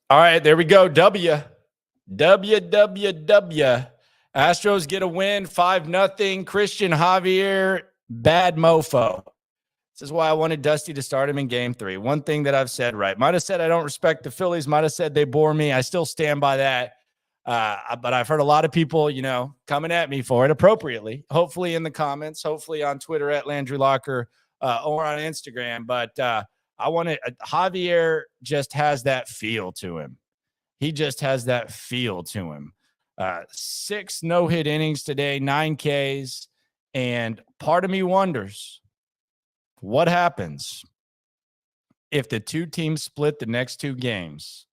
All right, there we go. W. Astros get a win, 5-0. Cristian Javier, bad mofo. This is why I wanted Dusty to start him in game 3. One thing that I've said right. Might have said I don't respect the Phillies. Might have said they bore me. I still stand by that. But I've heard a lot of people, coming at me for it appropriately, hopefully in the comments, hopefully on Twitter at Landry Locker or on Instagram. But I want to Javier just has that feel to him. He just has that feel to him. 6 no-hit innings today, 9 Ks. And part of me wonders what happens if the two teams split the next 2 games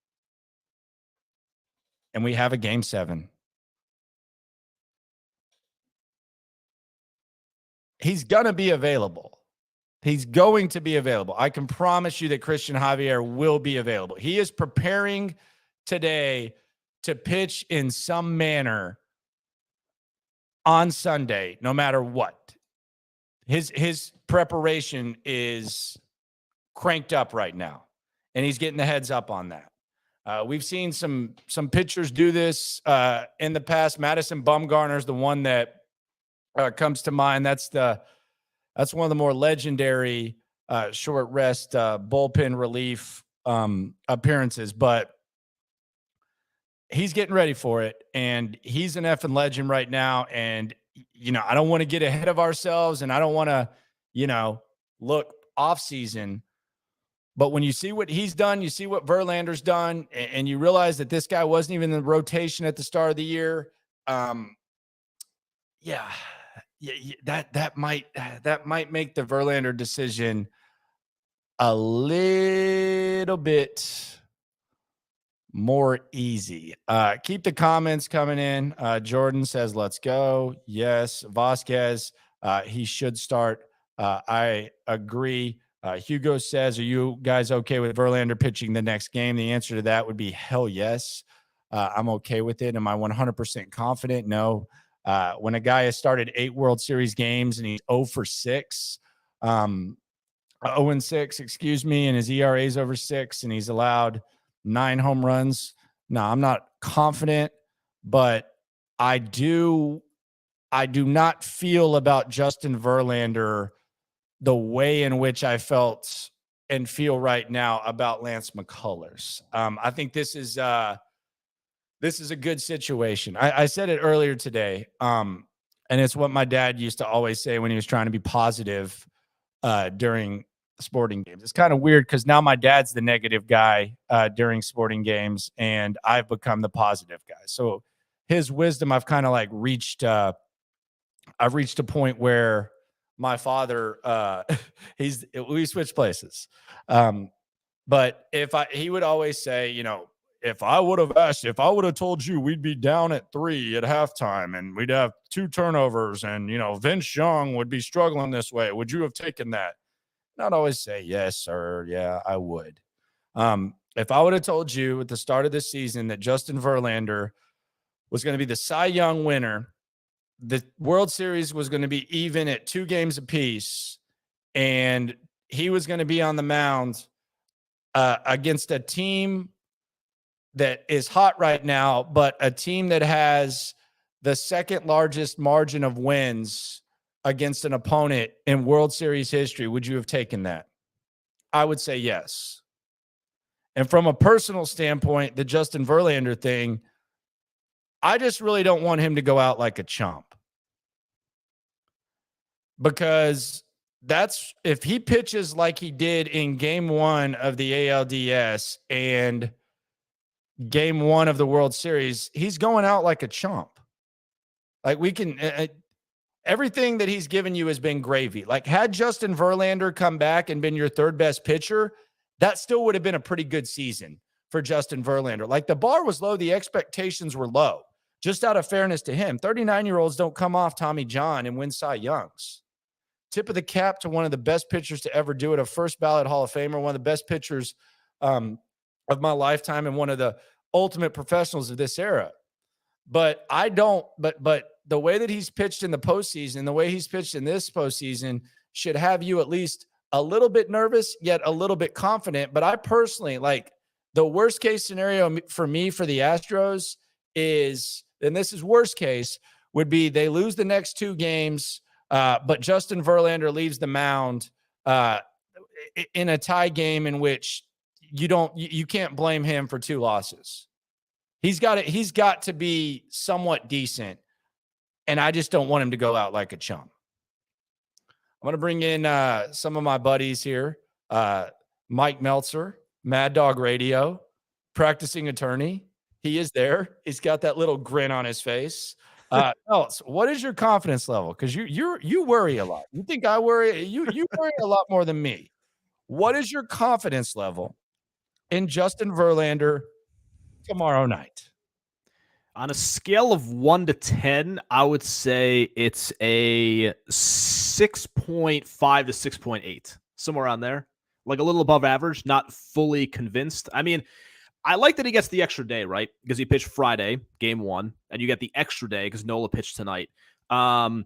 and we have a game 7. He's going to be available. He's going to be available. I can promise you that Cristian Javier will be available. He is preparing today to pitch in some manner on Sunday, no matter what. His preparation is cranked up right now, and he's getting the heads up on that. We've seen some pitchers do this in the past. Madison Bumgarner's the one that comes to mind. That's one of the more legendary short rest bullpen relief appearances, but he's getting ready for it, and he's an effing legend right now. And, I don't want to get ahead of ourselves, and I don't want to, look off season. But when you see what he's done, you see what Verlander's done, and you realize that this guy wasn't even in the rotation at the start of the year. That might make the Verlander decision a little bit more easy. Keep the comments coming in. Jordan says, let's go. Yes. Vasquez, he should start. I agree. Hugo says, are you guys okay with Verlander pitching the next game? The answer to that would be hell yes. I'm okay with it. Am I 100% confident? No. When a guy has started 8 World Series games and he's 0-6, 0-6, excuse me, and his ERA is over 6, and he's allowed 9 home runs. No, I'm not confident, but I do not feel about Justin Verlander the way in which I felt and feel right now about Lance McCullers. I think this is a good situation. I said it earlier today, and it's what my dad used to always say when he was trying to be positive during sporting games. It's kind of weird because now my dad's the negative guy during sporting games, and I've become the positive guy. So his wisdom, I've kind of like reached. I've reached a point where my father, we switched places. But he would always say, if I would have told you we'd be down at 3 at halftime and we'd have 2 turnovers and, Vince Young would be struggling this way, would you have taken that? And I'd always say, yes, sir. Yeah, I would. If I would have told you at the start of this season that Justin Verlander was going to be the Cy Young winner, the World Series was going to be even at 2 games apiece, and he was going to be on the mound against a team that is hot right now, but a team that has the second largest margin of wins against an opponent in World Series history, would you have taken that? I would say yes. And from a personal standpoint, the Justin Verlander thing, I just really don't want him to go out like a chump. Because if he pitches like he did in game 1 of the ALDS and game 1 of the World Series, he's going out like a chump. Like everything that he's given you has been gravy. Like had Justin Verlander come back and been your 3rd best pitcher, that still would have been a pretty good season for Justin Verlander. Like the bar was low. The expectations were low. Just out of fairness to him, 39-year-olds don't come off Tommy John and win Cy Youngs. Tip of the cap to one of the best pitchers to ever do it, a first ballot Hall of Famer, one of the best pitchers of my lifetime and one of the ultimate professionals of this era. But the way that he's pitched in the postseason, the way he's pitched in this postseason should have you at least a little bit nervous, yet a little bit confident. But I personally, The worst case scenario for me for the Astros is, and this is worst case, would be they lose the next 2 games, but Justin Verlander leaves the mound in a tie game in which you can't blame him for 2 losses. He's got to be somewhat decent, and I just don't want him to go out like a chump. I'm going to bring in some of my buddies here. Mike Meltzer, Mad Dog Radio, practicing attorney. He is there. He's got that little grin on his face. Meltz, what is your confidence level? Because you worry a lot. You think I worry? You worry a lot more than me. What is your confidence level in Justin Verlander tomorrow night? On a scale of 1 to 10, I would say it's a 6.5 to 6.8, somewhere around there. Like a little above average, not fully convinced. I mean, I like that he gets the extra day, right? Because he pitched Friday, game 1, and you get the extra day because Nola pitched tonight. I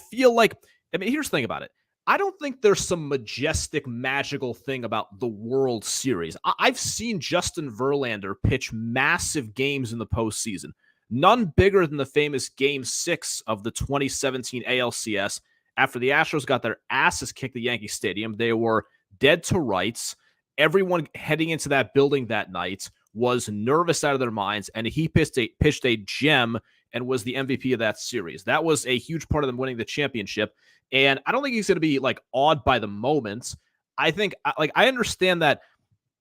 feel like, I mean, here's the thing about it. I don't think there's some majestic, magical thing about the World Series. I've seen Justin Verlander pitch massive games in the postseason. None bigger than the famous Game 6 of the 2017 ALCS. After the Astros got their asses kicked at Yankee Stadium, they were dead to rights. Everyone heading into that building that night was nervous out of their minds, and he pitched a gem and was the MVP of that series. That was a huge part of them winning the championship. And I don't think he's going to be like awed by the moment. I think I understand that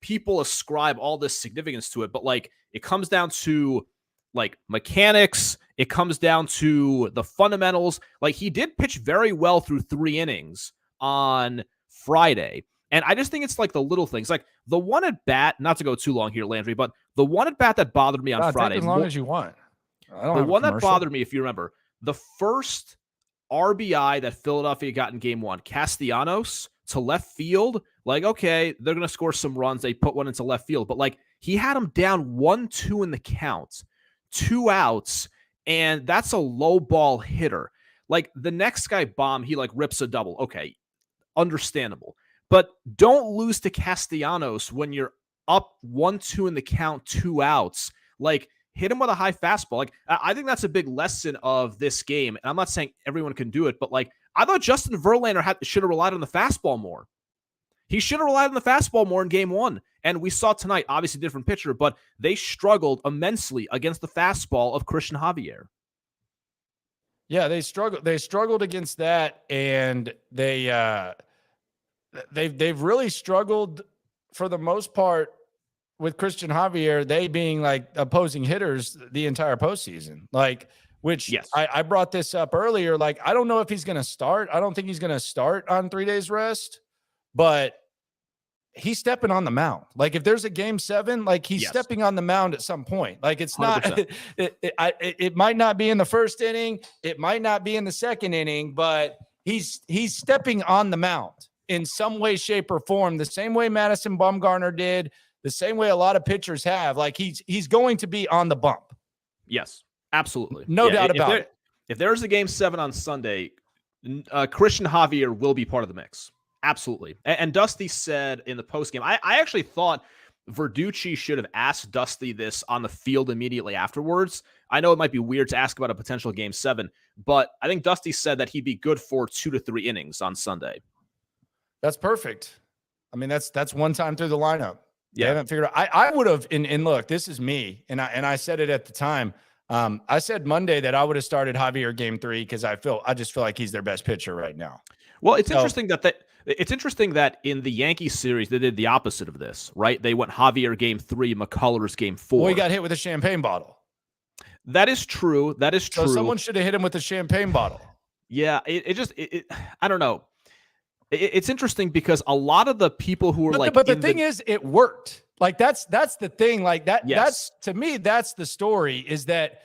people ascribe all this significance to it, but like it comes down to like mechanics. It comes down to the fundamentals. Like he did pitch very well through 3 innings on Friday. And I just think it's like the little things, like the one at bat, not to go too long here, Landry, but the one at bat that bothered me on Friday. Take as long as you want. The one that bothered me, if you remember, the first RBI that Philadelphia got in game 1, Castellanos to left field. Like, okay, they're going to score some runs. They put one into left field, but like he had him down 1-2 in the count, 2 outs, and that's a low ball hitter. Like the next guy bomb, he like rips a double. Okay, understandable. But don't lose to Castellanos when you're up 1-2 in the count, 2 outs. Like, hit him with a high fastball. Like, I think that's a big lesson of this game. And I'm not saying everyone can do it, but like, I thought Justin Verlander should have relied on the fastball more. He should have relied on the fastball more in game 1. And we saw tonight, obviously different pitcher, but they struggled immensely against the fastball of Cristian Javier. Yeah, they struggled against that, and they've really struggled for the most part with Cristian Javier, they being like opposing hitters the entire postseason. Like, which yes. I brought this up earlier. Like, I don't know if he's going to start. I don't think he's going to start on 3 days rest, but he's stepping on the mound. Like, if there's a game 7, like he's yes. stepping on the mound at some point. Like, it's 100%. Not, it might not be in the first inning. It might not be in the second inning, but he's stepping on the mound in some way, shape, or form, the same way Madison Bumgarner did, the same way a lot of pitchers have. Like, he's going to be on the bump. Yes, absolutely. No doubt about it. If there's a game 7 on Sunday, Cristian Javier will be part of the mix. Absolutely. And Dusty said in the postgame, I actually thought Verducci should have asked Dusty this on the field immediately afterwards. I know it might be weird to ask about a potential game 7, but I think Dusty said that he'd be good for 2 to 3 innings on Sunday. That's perfect. I mean, that's one time through the lineup. Yeah. They haven't figured out. I would have, and look, this is me, and I said it at the time. I said Monday that I would have started Javier game 3 because I just feel like he's their best pitcher right now. Well, it's interesting that in the Yankees series they did the opposite of this, right? They went Javier game 3, McCullers game 4. Well, he got hit with a champagne bottle. That is true. So someone should have hit him with a champagne bottle. Yeah, I don't know. It's interesting because a lot of the people who are but the thing is, it worked. Like that's the thing. Like that. Yes. That's, to me, that's the story. Is that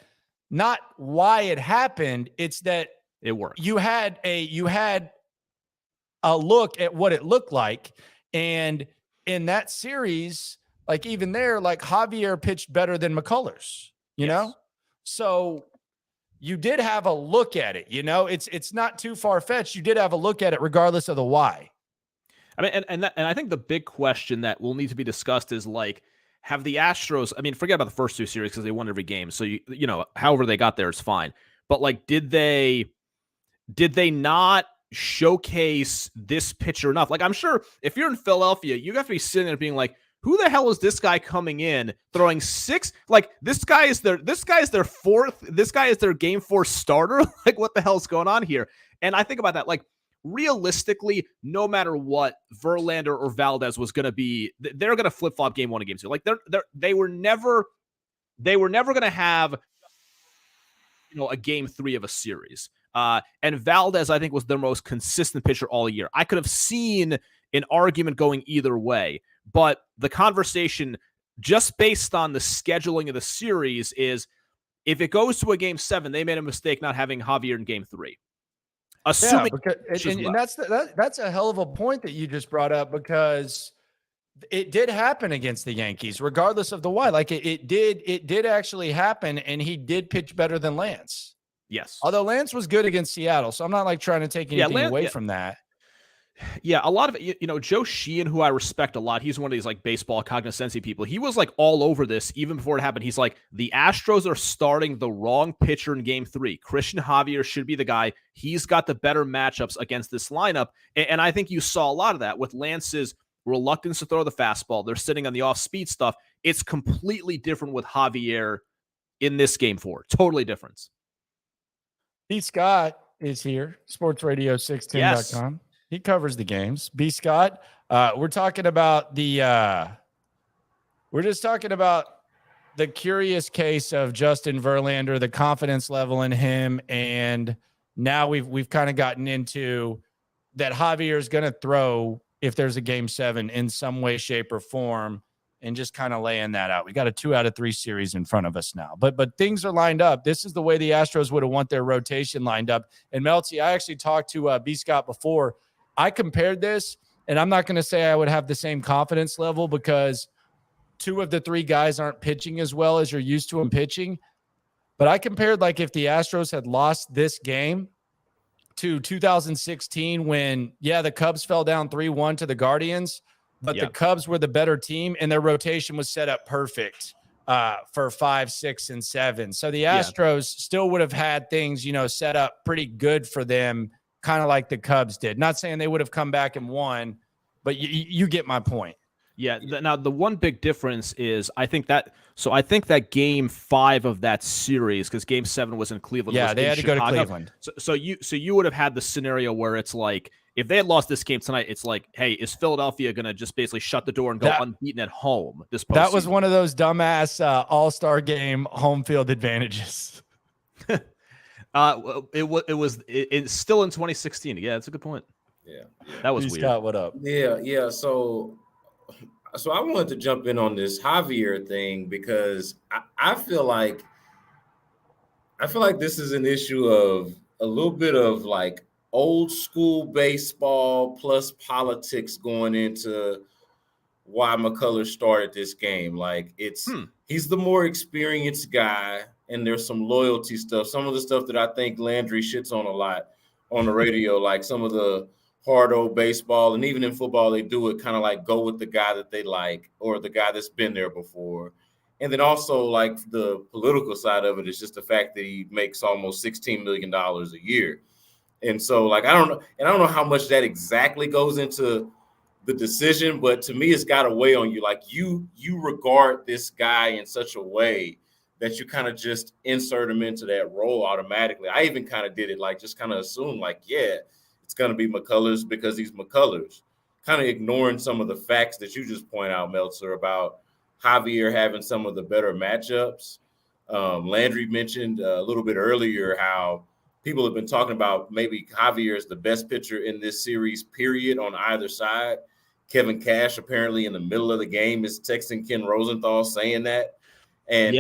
not why it happened? It's that it worked. You had a look at what it looked like, and in that series, like even there, like Javier pitched better than McCullers. You know, so. You did have a look at it, you know, it's not too far-fetched. You did have a look at it regardless of the why. I mean, and I think the big question that will need to be discussed is like, have the Astros, I mean, forget about the first 2 series because they won every game. So, you know, however they got there is fine. But like, did they not showcase this pitcher enough? Like, I'm sure if you're in Philadelphia, you have to be sitting there being like, who the hell is this guy coming in throwing 6? Like, this guy is their game 4 starter. Like, what the hell's going on here? And I think about that, like, realistically, no matter what, Verlander or Valdez was going to be, they're going to flip flop game 1 and game 2. Like, they were never going to have, you know, a game 3 of a series. And Valdez, I think, was their most consistent pitcher all year. I could have seen an argument going either way, but the conversation, just based on the scheduling of the series, is if it goes to a game 7, they made a mistake not having Javier in game 3. Assuming, and that's a hell of a point that you just brought up, because it did happen against the Yankees, regardless of the why. Like, it did actually happen, and he did pitch better than Lance. Yes. Although Lance was good against Seattle, so I'm not like trying to take anything away from that. Yeah, a lot of it, you know, Joe Sheehan, who I respect a lot, he's one of these like baseball cognoscency people. He was like all over this even before it happened. He's like, the Astros are starting the wrong pitcher in game 3. Cristian Javier should be the guy. He's got the better matchups against this lineup. And I think you saw a lot of that with Lance's reluctance to throw the fastball. They're sitting on the off-speed stuff. It's completely different with Javier in this game 4. Totally different. B. Scott is here, sportsradio610.com. Yes. He covers the games. B. Scott, we're talking about we're just talking about the curious case of Justin Verlander, the confidence level in him, and now we've kind of gotten into that Javier is going to throw if there's a game 7 in some way, shape, or form, and just kind of laying that out. We got a 2 out of 3 series in front of us now, but things are lined up. This is the way the Astros would have want their rotation lined up. And Melty, I actually talked to B. Scott before. I compared this, and I'm not going to say I would have the same confidence level because 2 of the 3 guys aren't pitching as well as you're used to them pitching. But I compared, like, if the Astros had lost this game to 2016 when, the Cubs fell down 3-1 to the Guardians, but the Cubs were the better team and their rotation was set up perfect for 5, 6, and 7. So the Astros still would have had things, set up pretty good for them, kind of like the Cubs did. Not saying they would have come back and won, but you get my point. Yeah. Now, the one big difference is I think that game 5 of that series, because game 7 was in Cleveland. Yeah, they had to go to Cleveland. So you would have had the scenario where it's like, if they had lost this game tonight, it's like, hey, is Philadelphia going to just basically shut the door and go unbeaten at home this postseason? That was one of those dumbass all-star game home field advantages. It's still in 2016. Yeah, that's a good point. Yeah. That was weird. Scott, what up? Yeah. So I wanted to jump in on this Javier thing because I feel like this is an issue of a little bit of like old school baseball plus politics going into why McCullers started this game. Like he's the more experienced guy. And there's some loyalty stuff. Some of the stuff that I think Landry shits on a lot on the radio, like some of the hard old baseball, and even in football, they do it kind of like go with the guy that they like or the guy that's been there before. And then also like the political side of it is just the fact that he makes almost $16 million a year. And so like, I don't know how much that exactly goes into the decision, but to me, it's got to weigh on you. Like you regard this guy in such a way that you kind of just insert him into that role automatically. I even kind of did it, like just kind of assume like, it's going to be McCullers because he's McCullers, kind of ignoring some of the facts that you just point out, Meltzer, about Javier having some of the better matchups. Landry mentioned a little bit earlier how people have been talking about maybe Javier is the best pitcher in this series, period, on either side. Kevin Cash apparently in the middle of the game is texting Ken Rosenthal saying that. And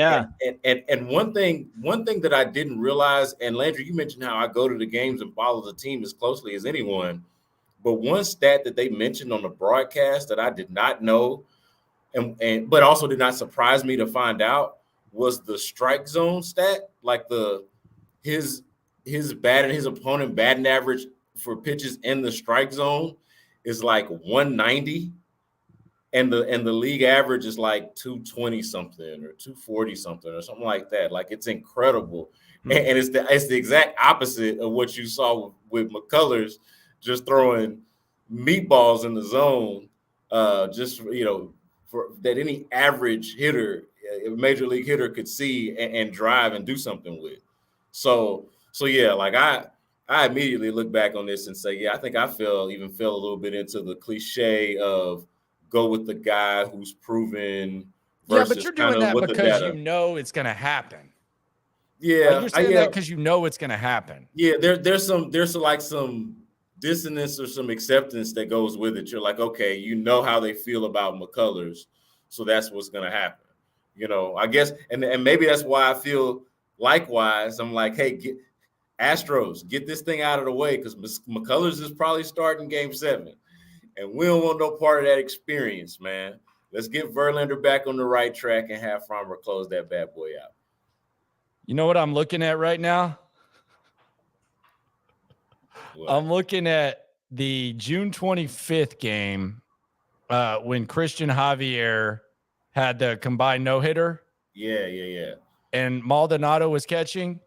one thing that I didn't realize, and Landry, you mentioned how I go to the games and follow the team as closely as anyone, but one stat that they mentioned on the broadcast that I did not know, but also did not surprise me to find out, was the strike zone stat. Like his opponent batting average for pitches in the strike zone is like 190. and the league average is like 220 something or 240 something or something like that. Like, it's incredible. And it's the exact opposite of what you saw with McCullers, just throwing meatballs in the zone, just, for that any average hitter, a major league hitter could see and drive and do something with. So yeah, like I immediately look back on this and say, yeah, I think I fell a little bit into the cliche of go with the guy who's proven. Yeah, but you're doing that because you know it's going to happen. Yeah, like you're saying that because you know it's going to happen. Yeah, there's some dissonance or some acceptance that goes with it. You're like, okay, you know how they feel about McCullers, so that's what's going to happen. I guess, and maybe that's why I feel likewise. I'm like, hey, Astros, get this thing out of the way because McCullers is probably starting Game 7, and we don't want no part of that experience, man. Let's get Verlander back on the right track and have Framber close that bad boy out. You know what I'm looking at right now? What? I'm looking at the June 25th game when Cristian Javier had the combined no-hitter. Yeah. And Maldonado was catching.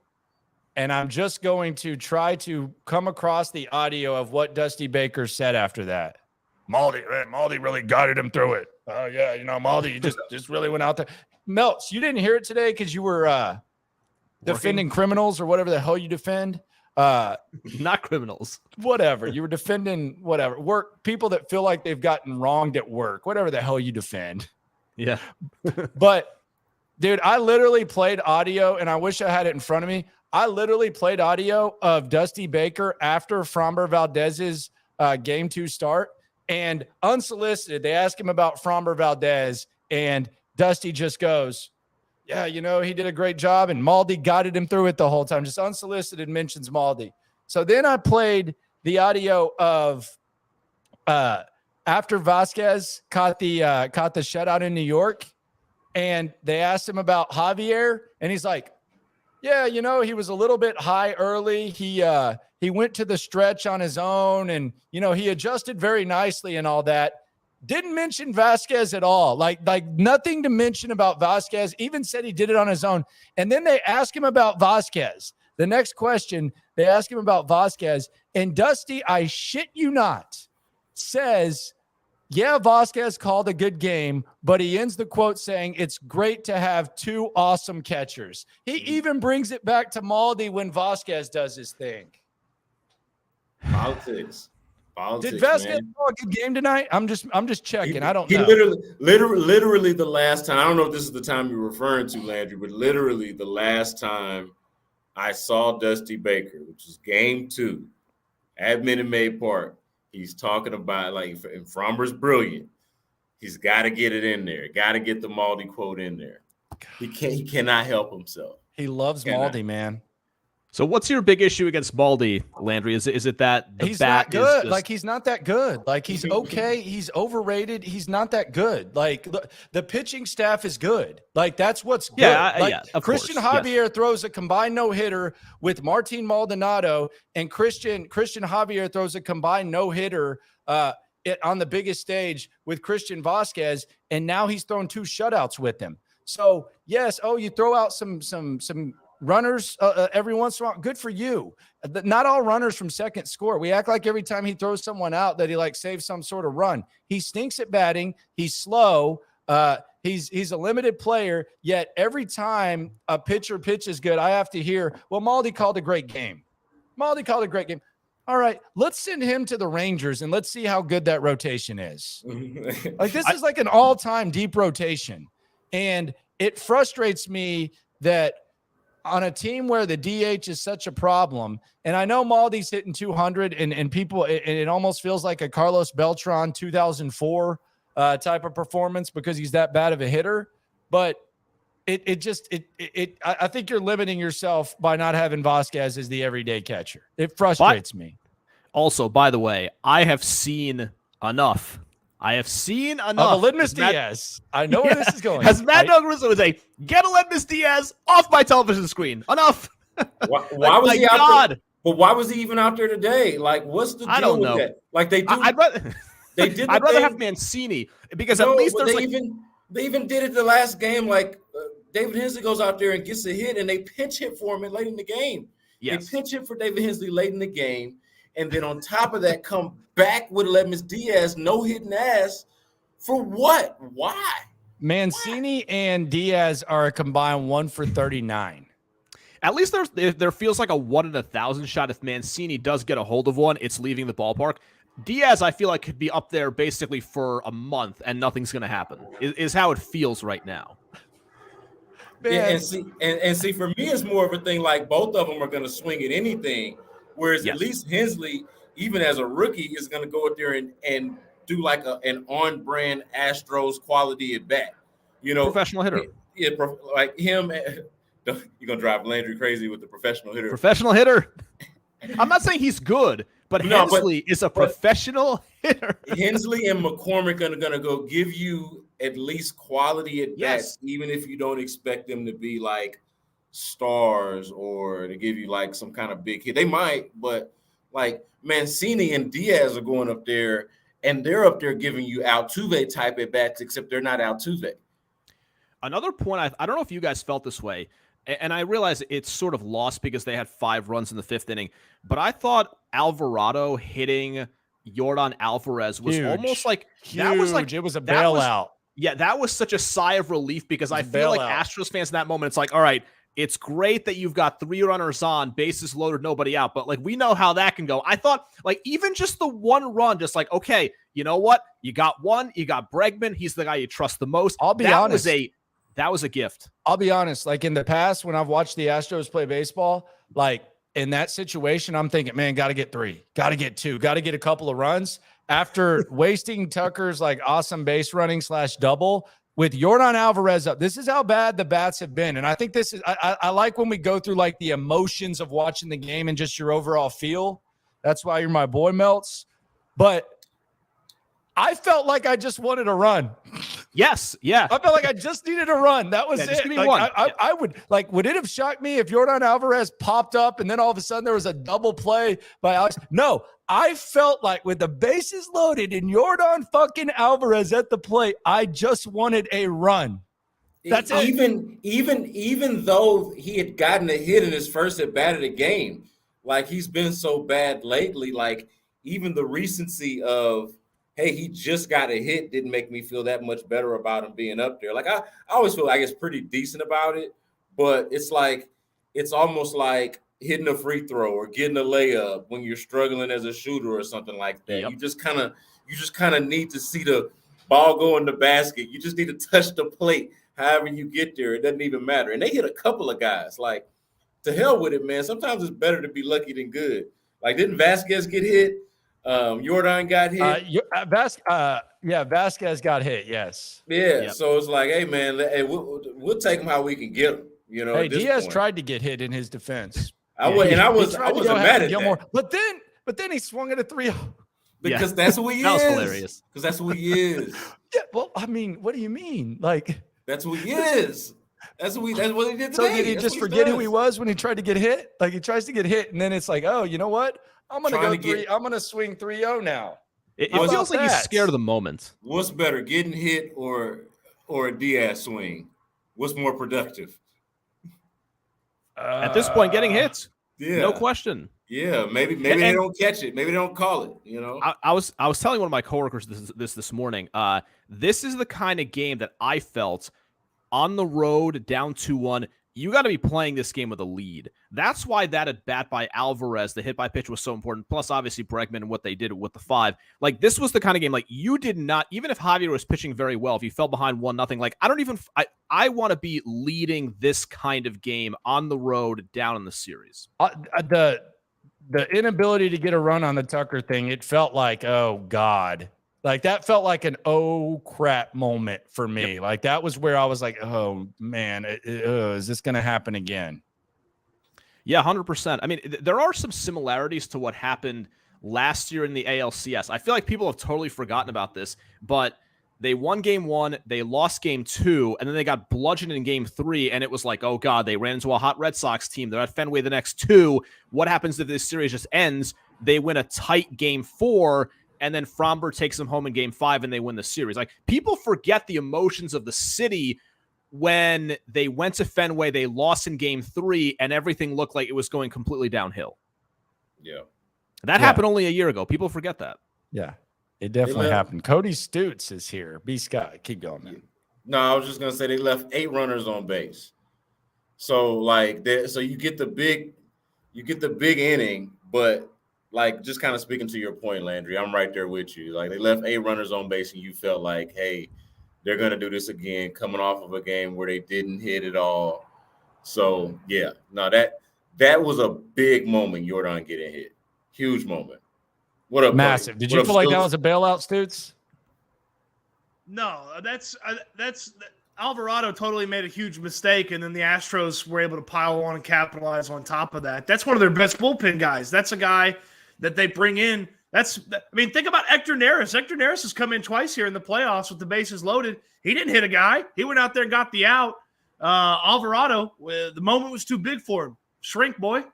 And I'm just going to try to come across the audio of what Dusty Baker said after that. Maldi really guided him through it. Oh, yeah, Maldi just really went out there. Melts, you didn't hear it today because you were defending criminals or whatever the hell you defend. Not criminals. Whatever. You were defending whatever. People that feel like they've gotten wronged at work, whatever the hell you defend. Yeah. But, dude, I literally played audio, and I wish I had it in front of me. I literally played audio of Dusty Baker after Framber Valdez's Game 2 start, and unsolicited, they asked him about Framber Valdez, and Dusty just goes, yeah, he did a great job, and Maldi guided him through it the whole time. Just unsolicited mentions Maldi. So then I played the audio of after Vasquez caught the shutout in New York, and they asked him about Javier, and he's like, yeah, he was a little bit high early. He went to the stretch on his own, and he adjusted very nicely and all that. Didn't mention Vasquez at all. Like nothing to mention about Vasquez. Even said he did it on his own. And then they ask him about Vasquez. The next question, they ask him about Vasquez, and Dusty, I shit you not, says, yeah, Vasquez called a good game, but he ends the quote saying, it's great to have two awesome catchers. He even brings it back to Maldi when Vasquez does his thing. Politics. Did Vasquez call a good game tonight? I'm just checking. I don't know. Literally the last time, I don't know if this is the time you're referring to, Landry, but literally the last time I saw Dusty Baker, which is Game 2 at Minute Maid Park, he's talking about, and Framber's brilliant. He's got to get it in there. Got to get the Maldi quote in there. He cannot help himself. He loves Maldi, man. So what's your big issue against Maldi, Landry? Is it that the he's bat not good? is just... He's not that good. He's okay. He's overrated. He's not that good. The pitching staff is good. That's what's good. Cristian Javier throws a combined no-hitter with Martin Maldonado, and Cristian Javier throws a combined no-hitter on the biggest stage with Christian Vasquez, and now he's thrown 2 shutouts with him. So yes, you throw out some runners every once in a while. Good for you. Not all runners from second score. We act like every time he throws someone out that he saves some sort of run. He stinks at batting. He's slow. He's a limited player. Yet every time a pitcher pitches good, I have to hear, well, Maldi called a great game. All right, let's send him to the Rangers and let's see how good that rotation is. This is an all-time deep rotation. And it frustrates me that on a team where the DH is such a problem, and I know Maldi's hitting 200 and people, it almost feels like a Carlos Beltran 2004 type of performance because he's that bad of a hitter. But I think you're limiting yourself by not having Vasquez as the everyday catcher. It frustrates me. Also, by the way, I have seen enough of Aledmus Diaz. I know where this is going. As Matt Douglas would say, get Aledmus Diaz off my television screen. Enough. Why was he out there? But why was he even out there today? What's the deal with that? They do. They did. I'd rather have Mancini because at least there's they even did it the last game. Like David Hensley goes out there and gets a hit, and they pinch hit for him late in the game. Yes. They pinch hit for David Hensley late in the game, and then on top of that, come back with Aledmys Diaz no hitting ass for what? Why? Mancini and Diaz are a combined 1 for 39. At least there feels like a 1 in 1,000 shot. If Mancini does get a hold of one, it's leaving the ballpark. Diaz, I feel like, could be up there basically for a month and nothing's going to happen, is how it feels right now. Yeah, and see, for me, it's more of a thing like both of them are going to swing at anything, whereas at least Hensley, even as a rookie, is going to go out there and do like an on-brand Astros quality at bat. You know, professional hitter. Yeah, like him. You're going to drive Landry crazy with the professional hitter. Professional hitter. I'm not saying he's good, but Hensley is a professional hitter. Hensley and McCormick are going to go give you at least quality at bats, even if you don't expect them to be like stars or to give you like some kind of big hit. They might, but like Mancini and Diaz are going up there, and they're up there giving you Altuve type at bats, except they're not Altuve. Another point, I don't know if you guys felt this way, and I realize it's sort of lost because they had 5 runs in the 5th inning, but I thought Alvarado hitting Yordan Alvarez was almost like that was like it was a bailout. That was such a sigh of relief because I feel like Astros fans in that moment, it's like, all right, it's great that you've got 3 runners on, bases loaded, nobody out, but like we know how that can go. I thought like even just the 1 run, just like, okay, you know what? You got one, you got Bregman, he's the guy you trust the most. I'll be honest. That was a gift. I'll be honest. Like in the past, when I've watched the Astros play baseball, like in that situation, I'm thinking, man, got to get 3, got to get 2, got to get a couple of runs. After wasting Tucker's like awesome base running / double with Yordan Alvarez up, this is how bad the bats have been. And I think this is, I like when we go through like the emotions of watching the game and just your overall feel. That's why you're my boy, Melts. But I felt like I just wanted a run. Yes, yeah. I felt like I just needed a run. That was it. Just give me like, one. I would it have shocked me if Yordan Alvarez popped up and then all of a sudden there was a double play by Alex? No, I felt like with the bases loaded and Yordan fucking Alvarez at the plate, I just wanted a run. That's even though he had gotten a hit in his first at bat of the game, like he's been so bad lately, like even the recency of, hey, he just got a hit didn't make me feel that much better about him being up there. Like I always feel like it's pretty decent about it, but it's like it's almost like hitting a free throw or getting a layup when you're struggling as a shooter or something like that. Yep. You just kind of need to see the ball go in the basket. You just need to touch the plate. However you get there, it doesn't even matter. And they hit a couple of guys. Like, to hell with it, man. Sometimes it's better to be lucky than good. Like, didn't Vasquez get hit? Yordan got hit. Vasquez got hit. Yes. Yeah. Yep. So it's like, hey, man, we'll take him how we can get him. You know. Hey, Diaz tried to get hit in his defense. I wasn't mad at Gilmore, that. But then he swung at a 3-0. Because that's who he is. That was hilarious. Because that's who he is. Yeah. Well, I mean, what do you mean? Like, that's who he is. That's what he did today. So did he just forget who he was when he tried to get hit? Like he tries to get hit, and then it's like, oh, you know what? I'm gonna swing 3-0 now. It feels like he's scared of the moment. What's better, getting hit or a Diaz swing? What's more productive? At this point, getting hits. Yeah, no question. Yeah, maybe they don't catch it. Maybe they don't call it. You know, I was telling one of my coworkers this morning. This is the kind of game that I felt on the road down 2-1. You got to be playing this game with a lead. That's why that at bat by Alvarez, the hit by pitch, was so important. Plus, obviously, Bregman and what they did with the 5. Like, this was the kind of game, like, you did not, even if Javier was pitching very well, if you fell behind 1-0, like, I want to be leading this kind of game on the road down in the series. The inability to get a run on the Tucker thing, it felt like, oh, God. Like, that felt like an oh, crap moment for me. Yep. Like, that was where I was like, oh, man, is this going to happen again? Yeah, 100%. I mean, there are some similarities to what happened last year in the ALCS. I feel like people have totally forgotten about this, but they won game 1, they lost game 2, and then they got bludgeoned in game 3, and it was like, oh, God, they ran into a hot Red Sox team. They're at Fenway the next 2. What happens if this series just ends? They win a tight game 4, and then Fromber takes them home in game 5 and they win the series. Like, people forget the emotions of the city when they went to Fenway, they lost in game 3, and everything looked like it was going completely downhill. Yeah. That happened only a year ago. People forget that. Yeah, it definitely happened. Cody Stutz is here. B. Scott, keep going, man. No, I was just gonna say they left 8 runners on base. So like, so you get the big inning, but like, just kind of speaking to your point, Landry, I'm right there with you. Like, they left 8 runners on base, and you felt like, hey, they're gonna do this again, coming off of a game where they didn't hit at all. So yeah, no, that was a big moment. Jordan getting hit, huge moment. What up, massive? buddy? Did you feel like that was a bailout, Stutz? No, that's Alvarado totally made a huge mistake, and then the Astros were able to pile on and capitalize on top of that. That's one of their best bullpen guys. That's a guy that they bring in. Think about Hector Neris. Hector Neris has come in twice here in the playoffs with the bases loaded. He didn't hit a guy. He went out there and got the out. Alvarado, the moment was too big for him. Shrink, boy.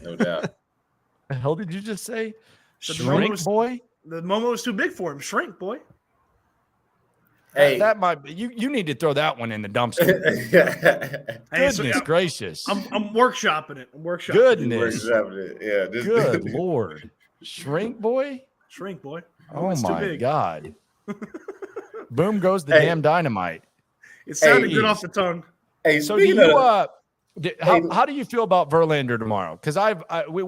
No doubt. The hell did you just say? Shrink, boy? The moment was too big for him. Shrink, boy. Hey, that might be, you need to throw that one in the dumpster. Goodness gracious. I'm workshopping it. Goodness. Yeah. Good Lord. Shrink boy? Shrink boy. Oh my God. Boom goes the damn dynamite. It sounded good off the tongue. Hey, so do you how do you feel about Verlander tomorrow? Because we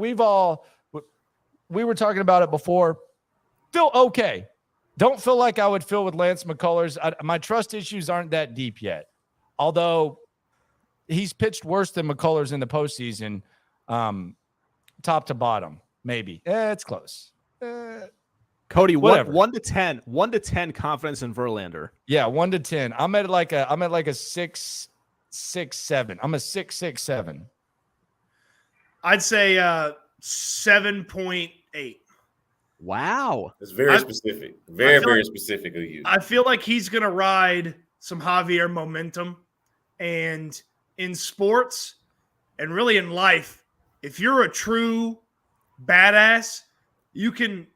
were talking about it before. Feel okay. Don't feel like I would feel with Lance McCullers. My trust issues aren't that deep yet. Although he's pitched worse than McCullers in the postseason, top to bottom, maybe. It's close. Cody, whatever. 1 to 10. 1 to 10 confidence in Verlander. Yeah, 1 to 10. I'm at like a 6, 7. I'm a 6, 6, 7. I'd say 7.8. Wow. It's very specific. Very specific of you. I feel like he's going to ride some Javier momentum. And in sports and really in life, if you're a true badass, you can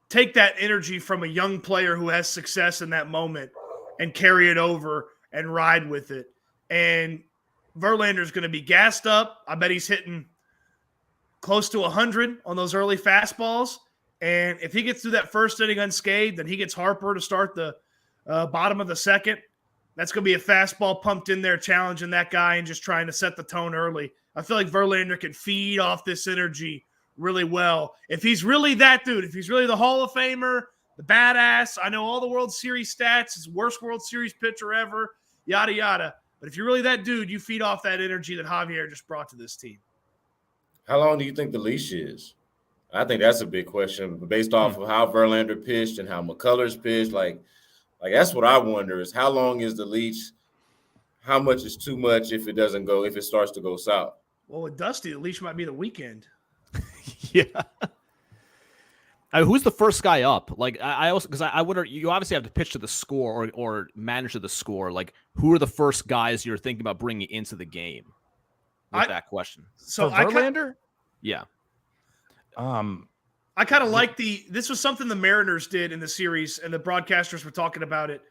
take that energy from a young player who has success in that moment and carry it over and ride with it. And Verlander's going to be gassed up. I bet he's hitting close to 100 on those early fastballs. And if he gets through that first inning unscathed, then he gets Harper to start the bottom of the second. That's going to be a fastball pumped in there, challenging that guy and just trying to set the tone early. I feel like Verlander can feed off this energy really well. If he's really that dude, if he's really the Hall of Famer, the badass, I know all the World Series stats, his worst World Series pitcher ever, yada, yada. But if you're really that dude, you feed off that energy that Javier just brought to this team. How long do you think the leash is? I think that's a big question based off of how Verlander pitched and how McCullers pitched. Like that's what I wonder is how long is the leash? How much is too much if it starts to go south? Well, with Dusty, the leash might be the weekend. Yeah. Who's the first guy up? Like, I also, because I wonder, you obviously have to pitch to the score or manage to the score. Like, who are the first guys you're thinking about bringing into the game? With that question. So for Verlander? Yeah. I kind of like this was something the Mariners did in the series, and the broadcasters were talking about it.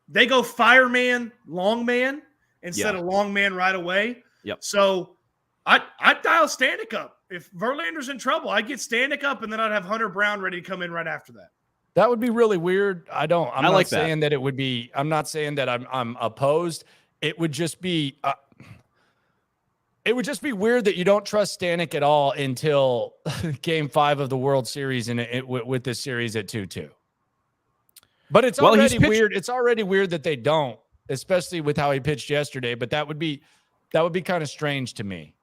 They go fireman, long man instead of long man right away. Yep. So I'd dial Stanek up. If Verlander's in trouble, I'd get Stanek up, and then I'd have Hunter Brown ready to come in right after that. That would be really weird. I'm not like saying that it would be. I'm not saying that I'm opposed. It would just be. It would just be weird that you don't trust Stanek at all until Game 5 of the World Series and with this series at 2-2. But it's already weird. It's already weird that they don't, especially with how he pitched yesterday. But that would be kind of strange to me.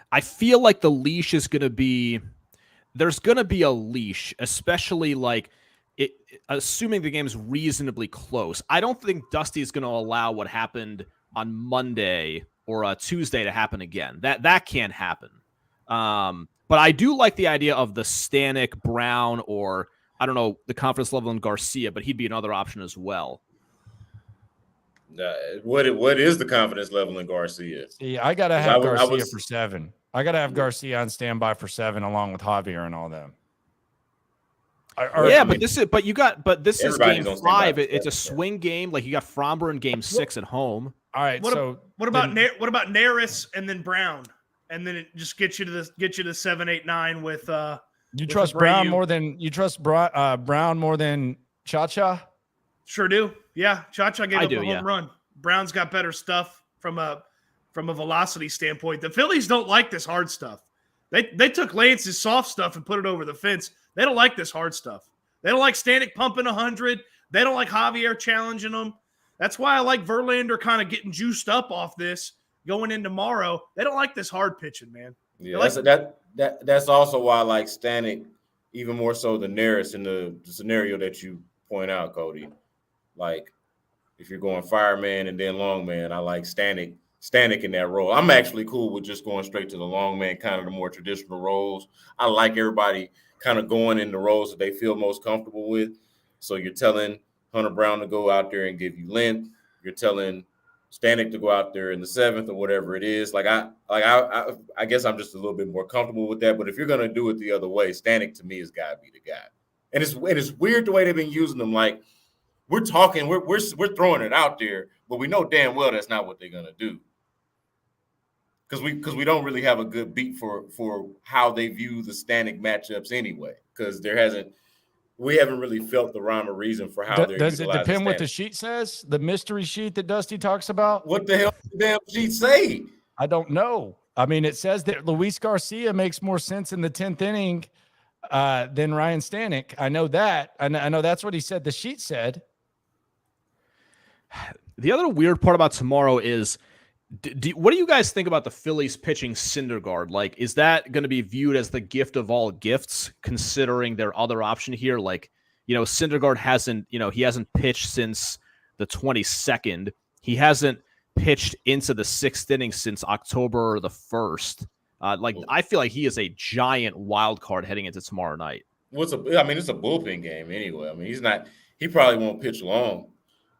I feel like the leash is going to be. There's going to be a leash, especially like it. Assuming the game's reasonably close, I don't think Dusty is going to allow what happened on Monday or Tuesday to happen again. That can't happen. But I do like the idea of the Stanek, Brown, or I don't know, the confidence level in Garcia, but he'd be another option as well. What is the confidence level in Garcia? See, I gotta have Garcia for 7. I got to have Garcia on standby for 7 along with Javier and all them. But this is game Everybody's on 5. standby. It's a swing game. Like you got Fromber in game 6 at home. All right. What about then- what about Neris and then Brown, and then it just get you to 7, 8, 9 with you with trust Abreu. Brown more than Brown more than Cha-Cha? Sure do. Yeah, Cha-Cha gave up a home yeah. run. Brown's got better stuff from a velocity standpoint. The Phillies don't like this hard stuff. They took Lance's soft stuff and put it over the fence. They don't like this hard stuff. They don't like Stanek pumping 100. They don't like Javier challenging them. That's why I like Verlander kind of getting juiced up off this going in tomorrow. They don't like this hard pitching, man. Yeah, that's also why I like Stanek even more so than Neris in the scenario that you point out, Cody. Like, if you're going fireman and then long man, I like Stanek in that role. I'm actually cool with just going straight to the long man, kind of the more traditional roles. I like everybody kind of going in the roles that they feel most comfortable with. So you're telling Hunter Brown to go out there and give you length. You're telling Stanek to go out there in the 7th or whatever it is. I guess I'm just a little bit more comfortable with that. But if you're gonna do it the other way, Stanek to me has got to be the guy. And it's weird the way they've been using them. Like, we're talking, we're throwing it out there, but we know damn well that's not what they're gonna do. Because we don't really have a good beat for how they view the Stanek matchups anyway. Because we haven't really felt the rhyme or reason for how they're does it utilizing depend what the Stanek. sheet says? The mystery sheet that Dusty talks about? What the hell does the damn sheet say? I don't know. I mean, it says that Luis Garcia makes more sense in the 10th inning than Ryan Stanek. I know that. I know that's what he said. The sheet said. The other weird part about tomorrow is, what do you guys think about the Phillies pitching Syndergaard? Like, is that going to be viewed as the gift of all gifts, considering their other option here? Like, Syndergaard hasn't pitched since the 22nd. He hasn't pitched into the 6th inning since October the 1st. I feel like he is a giant wild card heading into tomorrow night. It's a bullpen game anyway. I mean, he probably won't pitch long.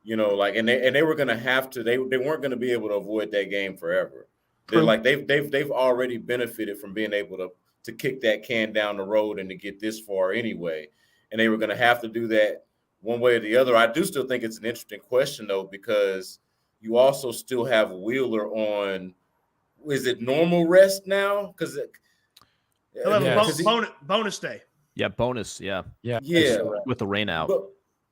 And they were going to have to. They weren't going to be able to avoid that game forever. They've already benefited from being able to kick that can down the road and to get this far anyway. And they were going to have to do that one way or the other. I do still think it's an interesting question though, because you also still have Wheeler on. Is it normal rest now? Because bonus day. Yeah, bonus. Yeah. With the rain out.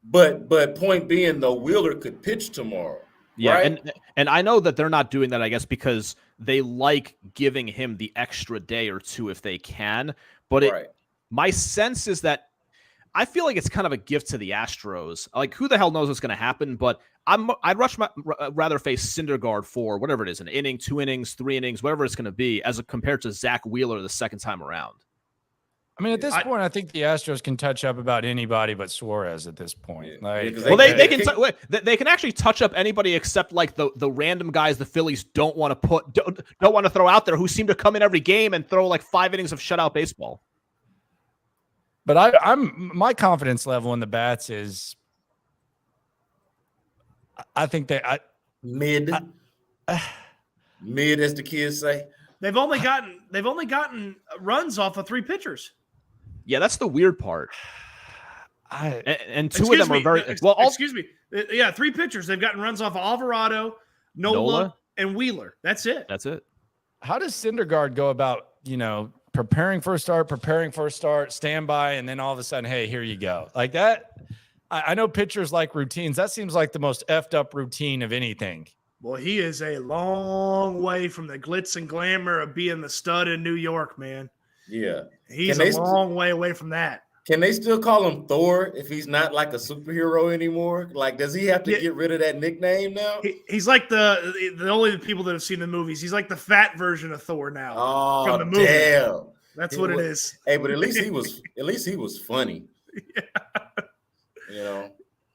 But point being, though, Wheeler could pitch tomorrow. Yeah, right? and I know that they're not doing that, I guess, because they like giving him the extra day or two if they can. But my sense is that I feel like it's kind of a gift to the Astros. Like, who the hell knows what's going to happen? But I'd rather face Syndergaard for whatever it is, an inning, 2 innings, 3 innings, whatever it's going to be, as compared to Zach Wheeler the second time around. I mean, at this point, I think the Astros can touch up about anybody but Suarez at this point. They can actually touch up anybody except like the random guys the Phillies don't want to throw out there, who seem to come in every game and throw like 5 innings of shutout baseball. But my confidence level in the bats is, I think that mid, as the kids say. They've only gotten runs off of 3 pitchers. Yeah, that's the weird part. And two of them are very well. Excuse me. Yeah, 3 pitchers. They've gotten runs off of Alvarado, Nola, and Wheeler. That's it. How does Syndergaard go about, preparing for a start, standby, and then all of a sudden, hey, here you go. Like that. I know pitchers like routines. That seems like the most effed up routine of anything. Well, he is a long way from the glitz and glamour of being the stud in New York, man. Yeah. He's a long way away from that. Can they still call him Thor if he's not like a superhero anymore? Like, does he have to get rid of that nickname now? He's like the only people that have seen the movies. He's like the fat version of Thor now. From the movie. Damn. That's what it is. Hey, but at least he was funny. Yeah.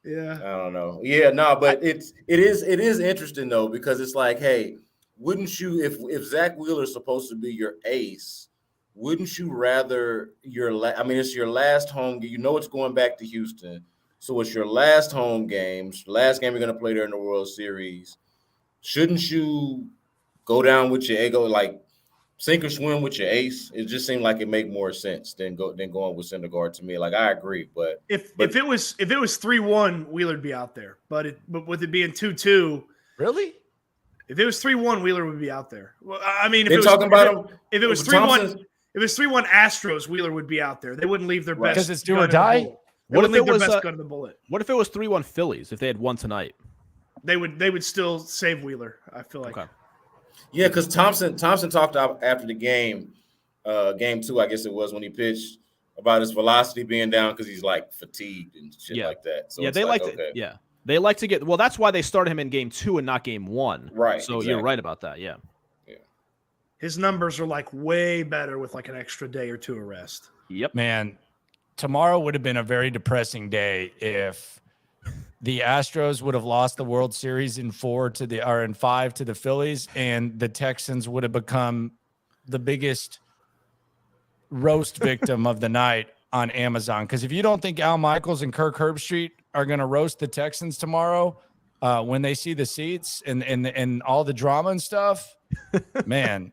Yeah. I don't know. Yeah, no, but it is interesting though, because it's like, hey, wouldn't you, if Zach Wheeler is supposed to be your ace, wouldn't you rather it's your last home game. It's going back to Houston. So it's your last home game, last game you're going to play there in the World Series. Shouldn't you go down with your ego? Like, sink or swim with your ace. It just seemed like it make more sense than going with Syndergaard to me. Like I agree, but if it was 3-1, Wheeler'd be out there. But with it being 2-2, Really? if it was 3-1, Wheeler would be out there. Well, I mean, if they're it was, talking about him. If it was 3-1, if it was 3-1 Astros, Wheeler would be out there. They wouldn't leave their best because it's do gun or in the die. bullet. What if it was best gun in the bullet? What if it was 3-1 Phillies if they had won tonight? They would still save Wheeler. I feel like. Okay. Yeah, because Thompson talked after the game, game 2, I guess it was when he pitched, about his velocity being down because he's like fatigued and shit like that. So yeah, they like to. Okay. Yeah, they like to get. Well, that's why they started him in game 2 and not game 1. Right. So you're right about that. Yeah. His numbers are like way better with like an extra day or 2 of rest. Yep. Man, tomorrow would have been a very depressing day if the Astros would have lost the World Series in 5 to the Phillies, and the Texans would have become the biggest roast victim of the night on Amazon. Because if you don't think Al Michaels and Kirk Herbstreit are going to roast the Texans tomorrow when they see the seats and all the drama and stuff, man,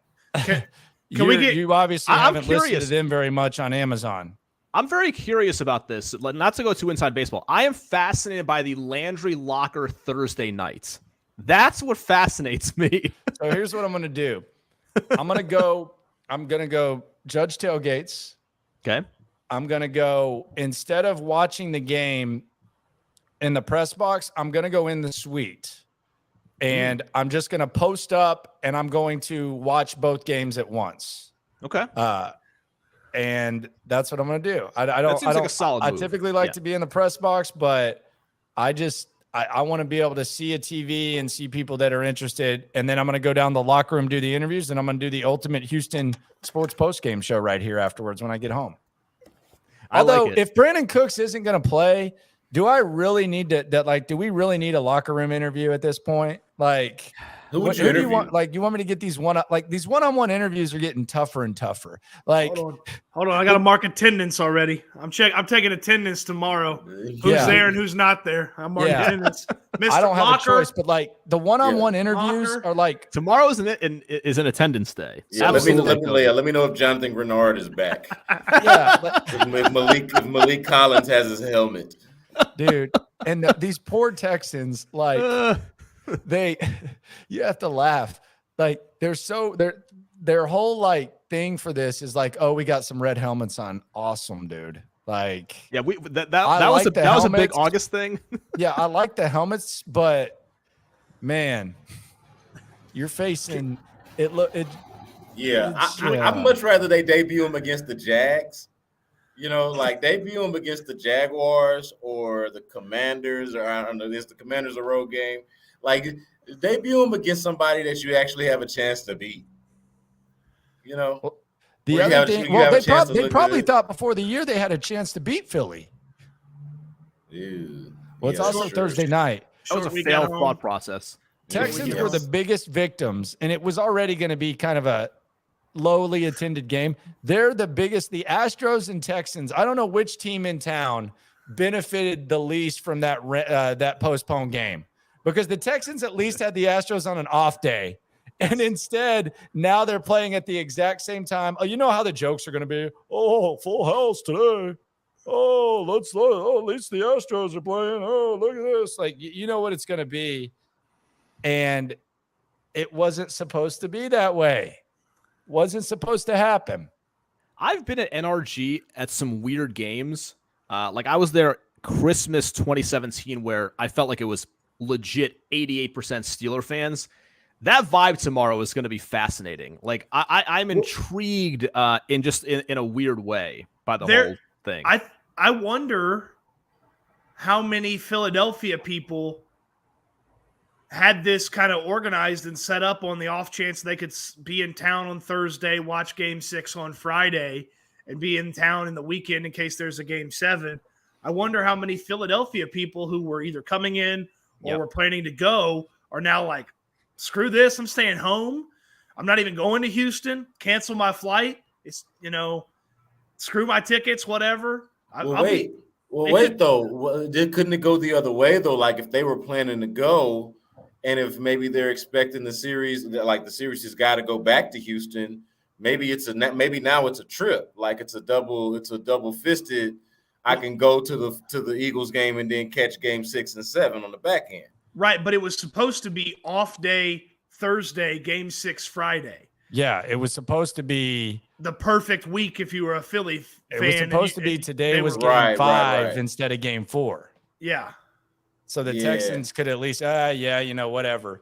you obviously haven't listened to them very much on Amazon. I'm very curious about this. Not to go too inside baseball. I am fascinated by the Landry Locker Thursday nights. That's what fascinates me. So here's what I'm going to do. I'm going to go judge tailgates. Okay. I'm going to go, instead of watching the game in the press box, I'm going to go in the suite. And I'm just going to post up and I'm going to watch both games at once. Okay. And that's what I'm going to do. I typically like to be in the press box, but I want to be able to see a TV and see people that are interested. And then I'm going to go down the locker room, do the interviews, and I'm going to do the ultimate Houston sports postgame show right here afterwards when I get home. Although if Brandon Cooks isn't going to play, do I really need do we really need a locker room interview at this point? Like, who do you want? Like, you want me to get these one-on-one interviews are getting tougher and tougher. Like, hold on. I got to mark attendance already. I'm taking attendance tomorrow. Who's there and who's not there? I'm marking attendance. Mr. I don't have Locker, a choice, but like the one-on-one interviews are like tomorrow is an attendance day. Yeah, let me know if Jonathan Grenard is back. if Malik Collins has his helmet, dude. And these poor Texans, like. You have to laugh. Like their whole like thing for this is like, oh, we got some red helmets on. Awesome, dude. Like, yeah, that was a big August thing. Yeah, I like the helmets, but man, you're facing it. I'd much rather they debut him against the Jags. You know, like debut him against the Jaguars or the Commanders, or I don't know, the Commanders a road game. Like, debut them against somebody that you actually have a chance to beat. You know, the other thing. Well, they probably thought before the year they had a chance to beat Philly. Dude. Well, it's also Thursday night. That was a failed thought process. Texans were the biggest victims, and it was already going to be kind of a lowly attended game. They're the biggest. The Astros and Texans. I don't know which team in town benefited the least from that postponed game. Because the Texans at least had the Astros on an off day. And instead, now they're playing at the exact same time. Oh, you know how the jokes are going to be. Oh, full house today. Oh, at least the Astros are playing. Oh, look at this. Like, you know what it's going to be. And it wasn't supposed to be that way. Wasn't supposed to happen. I've been at NRG at some weird games. Like I was there Christmas 2017 where I felt like it was legit 88% Steeler fans. That vibe tomorrow is going to be fascinating. Like I'm intrigued in a weird way by the whole thing. I wonder how many Philadelphia people had this kind of organized and set up on the off chance they could be in town on Thursday, watch Game 6 on Friday, and be in town in the weekend in case there's a Game 7. I wonder how many Philadelphia people who were either coming in or we're planning to go are now like, screw this, I'm staying home. I'm not even going to Houston. Cancel my flight. It's, screw my tickets, whatever. Couldn't it go the other way, though? Like if they were planning to go and if maybe they're expecting the series has got to go back to Houston, maybe now it's a trip. Like it's a double fisted. I can go to the Eagles game and then catch game 6 and 7 on the back end. Right, but it was supposed to be off day Thursday, game 6 Friday. Yeah, it was supposed to be the perfect week if you were a Philly fan. It was supposed to be today was game right, 5 right. instead of game 4. Yeah. So the Texans could at least, whatever.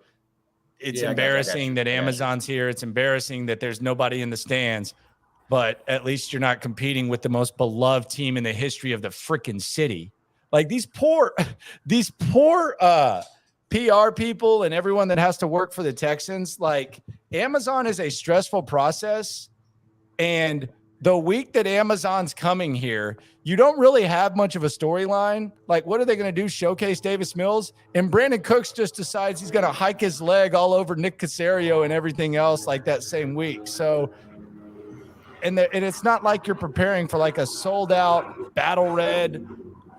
It's embarrassing that Amazon's here. It's embarrassing that there's nobody in the stands, but at least you're not competing with the most beloved team in the history of the freaking city. Like these poor PR people and everyone that has to work for the Texans, like Amazon is a stressful process. And the week that Amazon's coming here, you don't really have much of a storyline. Like, what are they going to do? Showcase Davis Mills? And Brandon Cooks just decides he's going to hike his leg all over Nick Caserio and everything else like that same week. So, and it's not like you're preparing for like a sold out battle red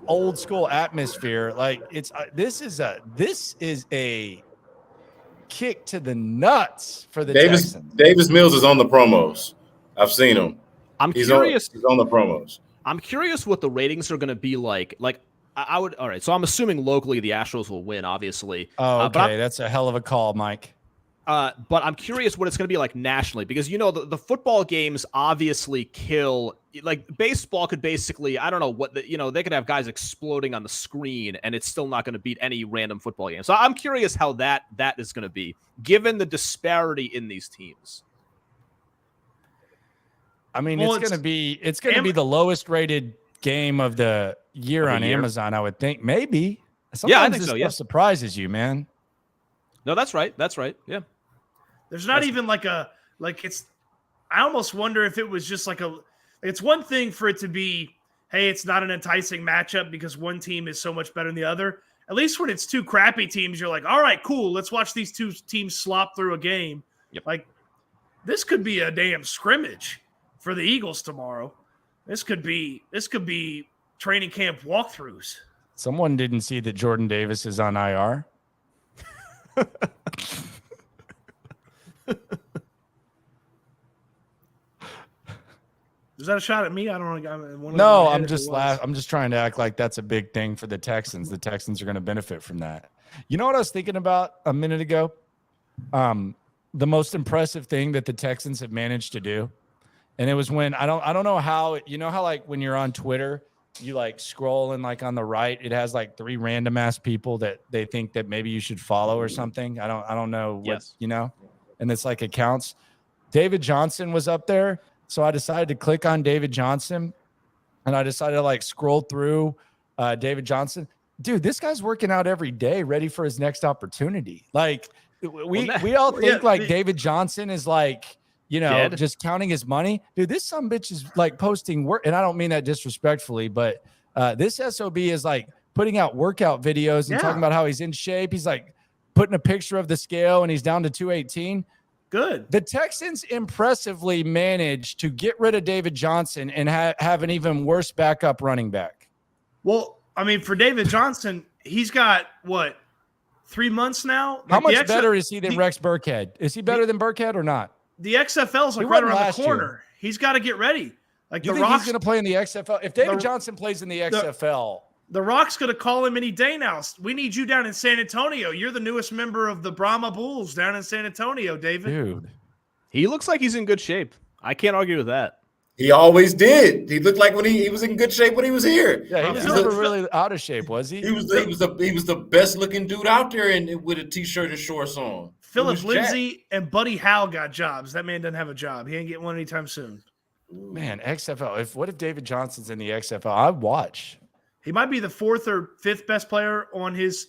old school atmosphere. Like this is a kick to the nuts for the Texans. Davis Mills is on the promos. I've seen him. He's curious. He's on the promos. I'm curious what the ratings are going to be like. Like I would. All right. So I'm assuming locally the Astros will win, obviously. Oh, okay. That's a hell of a call, Mike. But I'm curious what it's going to be like nationally, because, you know, the football games obviously kill. Like baseball could basically, I don't know what they could have guys exploding on the screen and it's still not going to beat any random football game. So I'm curious how that is going to be given the disparity in these teams. I mean, it's going to be the lowest rated game of the year on Amazon, I would think. Maybe. Sometimes I think this stuff surprises you, man. No, that's right. That's right. Yeah. There's not even I almost wonder if it was just it's one thing for it to be, hey, it's not an enticing matchup because one team is so much better than the other. At least when it's two crappy teams, you're like, all right, cool. Let's watch these two teams slop through a game. Yep. Like, this could be a damn scrimmage for the Eagles tomorrow. This could be training camp walkthroughs. Someone didn't see that Jordan Davis is on IR. Is that a shot at me? I don't know. No, I'm just I'm just trying to act like that's a big thing for the Texans. The Texans are going to benefit from that. You know what I was thinking about a minute ago? The most impressive thing that the Texans have managed to do, and it was when I don't know how, you know how like when you're on Twitter, you like scroll and like on the right, it has like 3 random ass people that they think that maybe you should follow or something. I don't know what, and it's like accounts. David Johnson was up there. So I decided to click on David Johnson and I decided to like scroll through David Johnson. Dude, this guy's working out every day, ready for his next opportunity. Like we all think David Johnson is like, dead, just counting his money. Dude, this sumbitch is like posting work. And I don't mean that disrespectfully, but this SOB is like putting out workout videos and talking about how he's in shape. He's like putting a picture of the scale and he's down to 218. Good. The Texans impressively managed to get rid of David Johnson and have an even worse backup running back. Well, I mean, for David Johnson, he's got, 3 months now? How much better is he than Rex Burkhead? Is he better than Burkhead or not? The XFL's like right around the corner. Year. He's got to get ready. Like you think he's going to play in the XFL? If David Johnson plays in the XFL... The Rock's going to call him any day now. We need you down in San Antonio. You're the newest member of the Brahma Bulls down in San Antonio, David. Dude. He looks like he's in good shape. I can't argue with that. He always did. He looked like when he was in good shape when he was here. Yeah, he was never really out of shape, was he? He was the best looking dude out there and with a t-shirt and shorts on. Philip Lindsay and Buddy Howe got jobs. That man doesn't have a job. He ain't getting one anytime soon. Man, XFL. What if David Johnson's in the XFL? I'd watch. He might be the 4th or 5th best player on his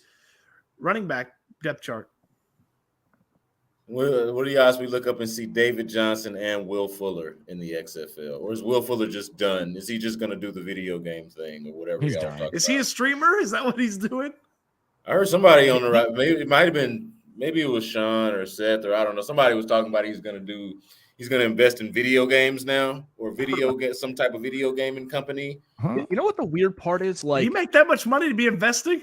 running back depth chart. What do you guys? We look up and see David Johnson and Will Fuller in the XFL, or is Will Fuller just done? Is he just going to do the video game thing or whatever? He's done. Is he a streamer? Is that what he's doing? I heard somebody on the right. Maybe it might have been. Maybe it was Sean or Seth or I don't know. Somebody was talking about he's going to invest in video games now, or get some type of video gaming company. Huh? You know what the weird part is? Like, you make that much money to be investing?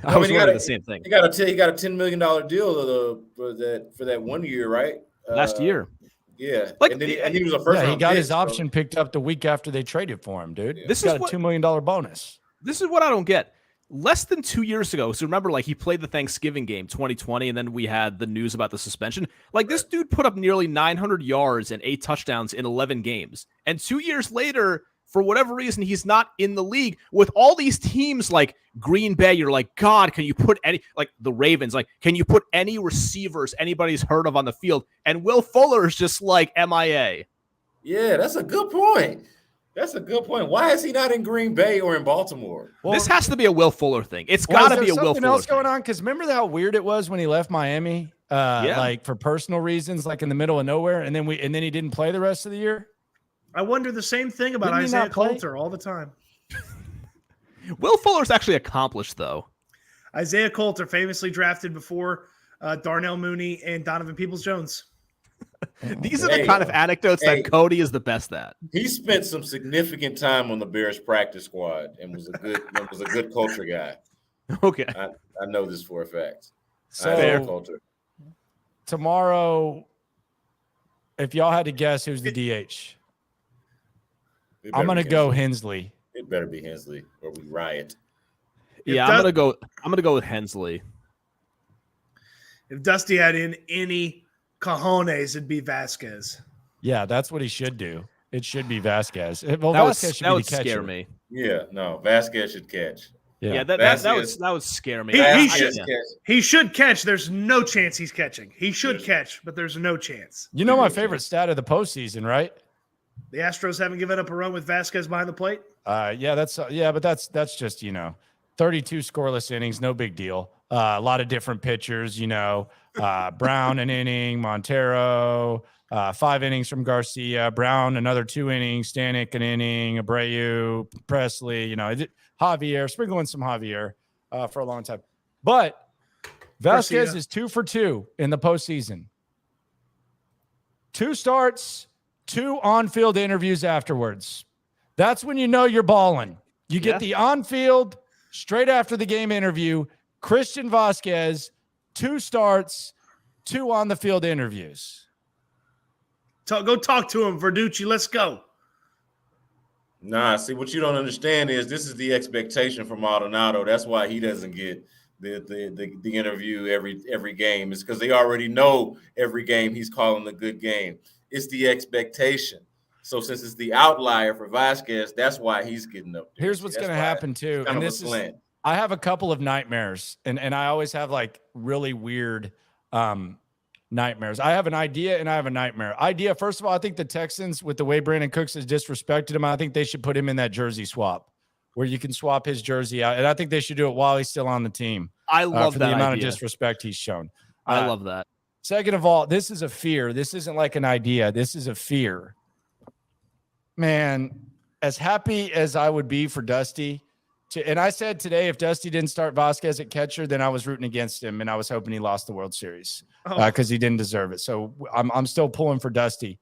I was wondering the same thing. He got a $10 million deal for that 1 year, right? Last year. Yeah, Like, and he was a first. Yeah, he round got pick, his option picked up the week after they traded for him, dude. Yeah. This He's is got what- a $2 million bonus. This is what I don't get. Less than 2 years ago, so remember, like, he played the Thanksgiving game 2020, and then we had the news about the suspension. Like, this dude put up nearly 900 yards and 8 touchdowns in 11 games. And 2 years later, for whatever reason, he's not in the league. With all these teams like Green Bay, you're like, God, can you put any, like the Ravens, like, can you put any receivers anybody's heard of on the field? And Will Fuller is just like MIA. Yeah, that's a good point. That's a good point. Why is he not in Green Bay or in Baltimore? Well, This has to be a Will Fuller thing. It's well, got to is be there a Will something Fuller else thing. going on? Because remember how weird it was when he left Miami, like for personal reasons, like in the middle of nowhere, and then he didn't play the rest of the year. I wonder the same thing about Didn't he Isaiah not play? Coulter all the time. Will Fuller's actually accomplished, though. Isaiah Coulter, famously drafted before Darnell Mooney and Donovan Peoples-Jones. These are the kind of anecdotes that Cody is the best at. He spent some significant time on the Bears practice squad and was a good culture guy. Okay. I know this for a fact. So Culture. tomorrow, if y'all had to guess who's the DH, I'm gonna go Hensley. It better be Hensley or we riot. Yeah, I'm gonna go with Hensley. If Dusty had in any cojones, it'd be Vasquez. Yeah, that's what he should do. It should be Vasquez. Well, That Vasquez should would be the catcher. scare me. Yeah, no, Vasquez should catch. Yeah, Vasquez- that would scare me. He should should. catch. He should catch. There's no chance he's catching. He should catch, but there's no chance. You know my favorite stat of the postseason, right? The Astros haven't given up a run with Vasquez behind the plate. Yeah, but that's just 32 scoreless innings, no big deal. A lot of different pitchers, Brown an inning, Montero, 5 innings from Garcia, Brown another 2 innings, Stanek an inning, Abreu, Presley, Javier, sprinkling some Javier for a long time. But Vasquez Garcia is 2 for 2 in the postseason. 2 starts, 2 on-field interviews afterwards. That's when you know you're balling. You get the on-field straight after the game interview. Cristian Vasquez, 2 starts, 2 on-the-field interviews. Go talk to him, Verducci. Let's go. Nah, see, what you don't understand is this is the expectation from Maldonado. That's why he doesn't get the interview every game. It's because they already know every game he's calling a good game. It's the expectation. So since it's the outlier for Vasquez, that's why he's getting up there. Here's what's going to happen too. And this is, I have a couple of nightmares, and I always have like really weird nightmares. I have an idea and I have a nightmare. Idea, first of all, I think the Texans, with the way Brandon Cooks has disrespected him, I think they should put him in that jersey swap where you can swap his jersey out. And I think they should do it while he's still on the team. I love for that the amount idea. of disrespect he's shown. I love that. Second of all, this is a fear. This isn't like an idea. This is a fear. Man, as happy as I would be for Dusty, and I said today, if Dusty didn't start Vasquez at catcher, then I was rooting against him, and I was hoping he lost the World Series because he didn't deserve it. So I'm still pulling for Dusty,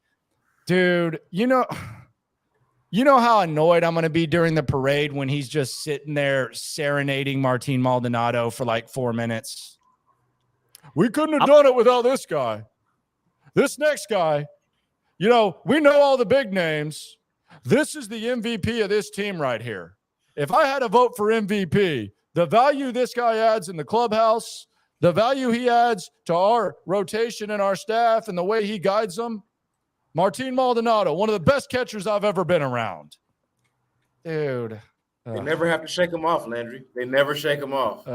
dude. You know how annoyed I'm going to be during the parade when he's just sitting there serenading Martin Maldonado for like 4 minutes. We couldn't have done it without this guy. This next guy, we know all the big names. This is the MVP of this team right here. If I had a vote for MVP, the value this guy adds in the clubhouse, the value he adds to our rotation and our staff and the way he guides them, Martin Maldonado, one of the best catchers I've ever been around. Dude. They never have to shake him off, Landry. They never shake him off.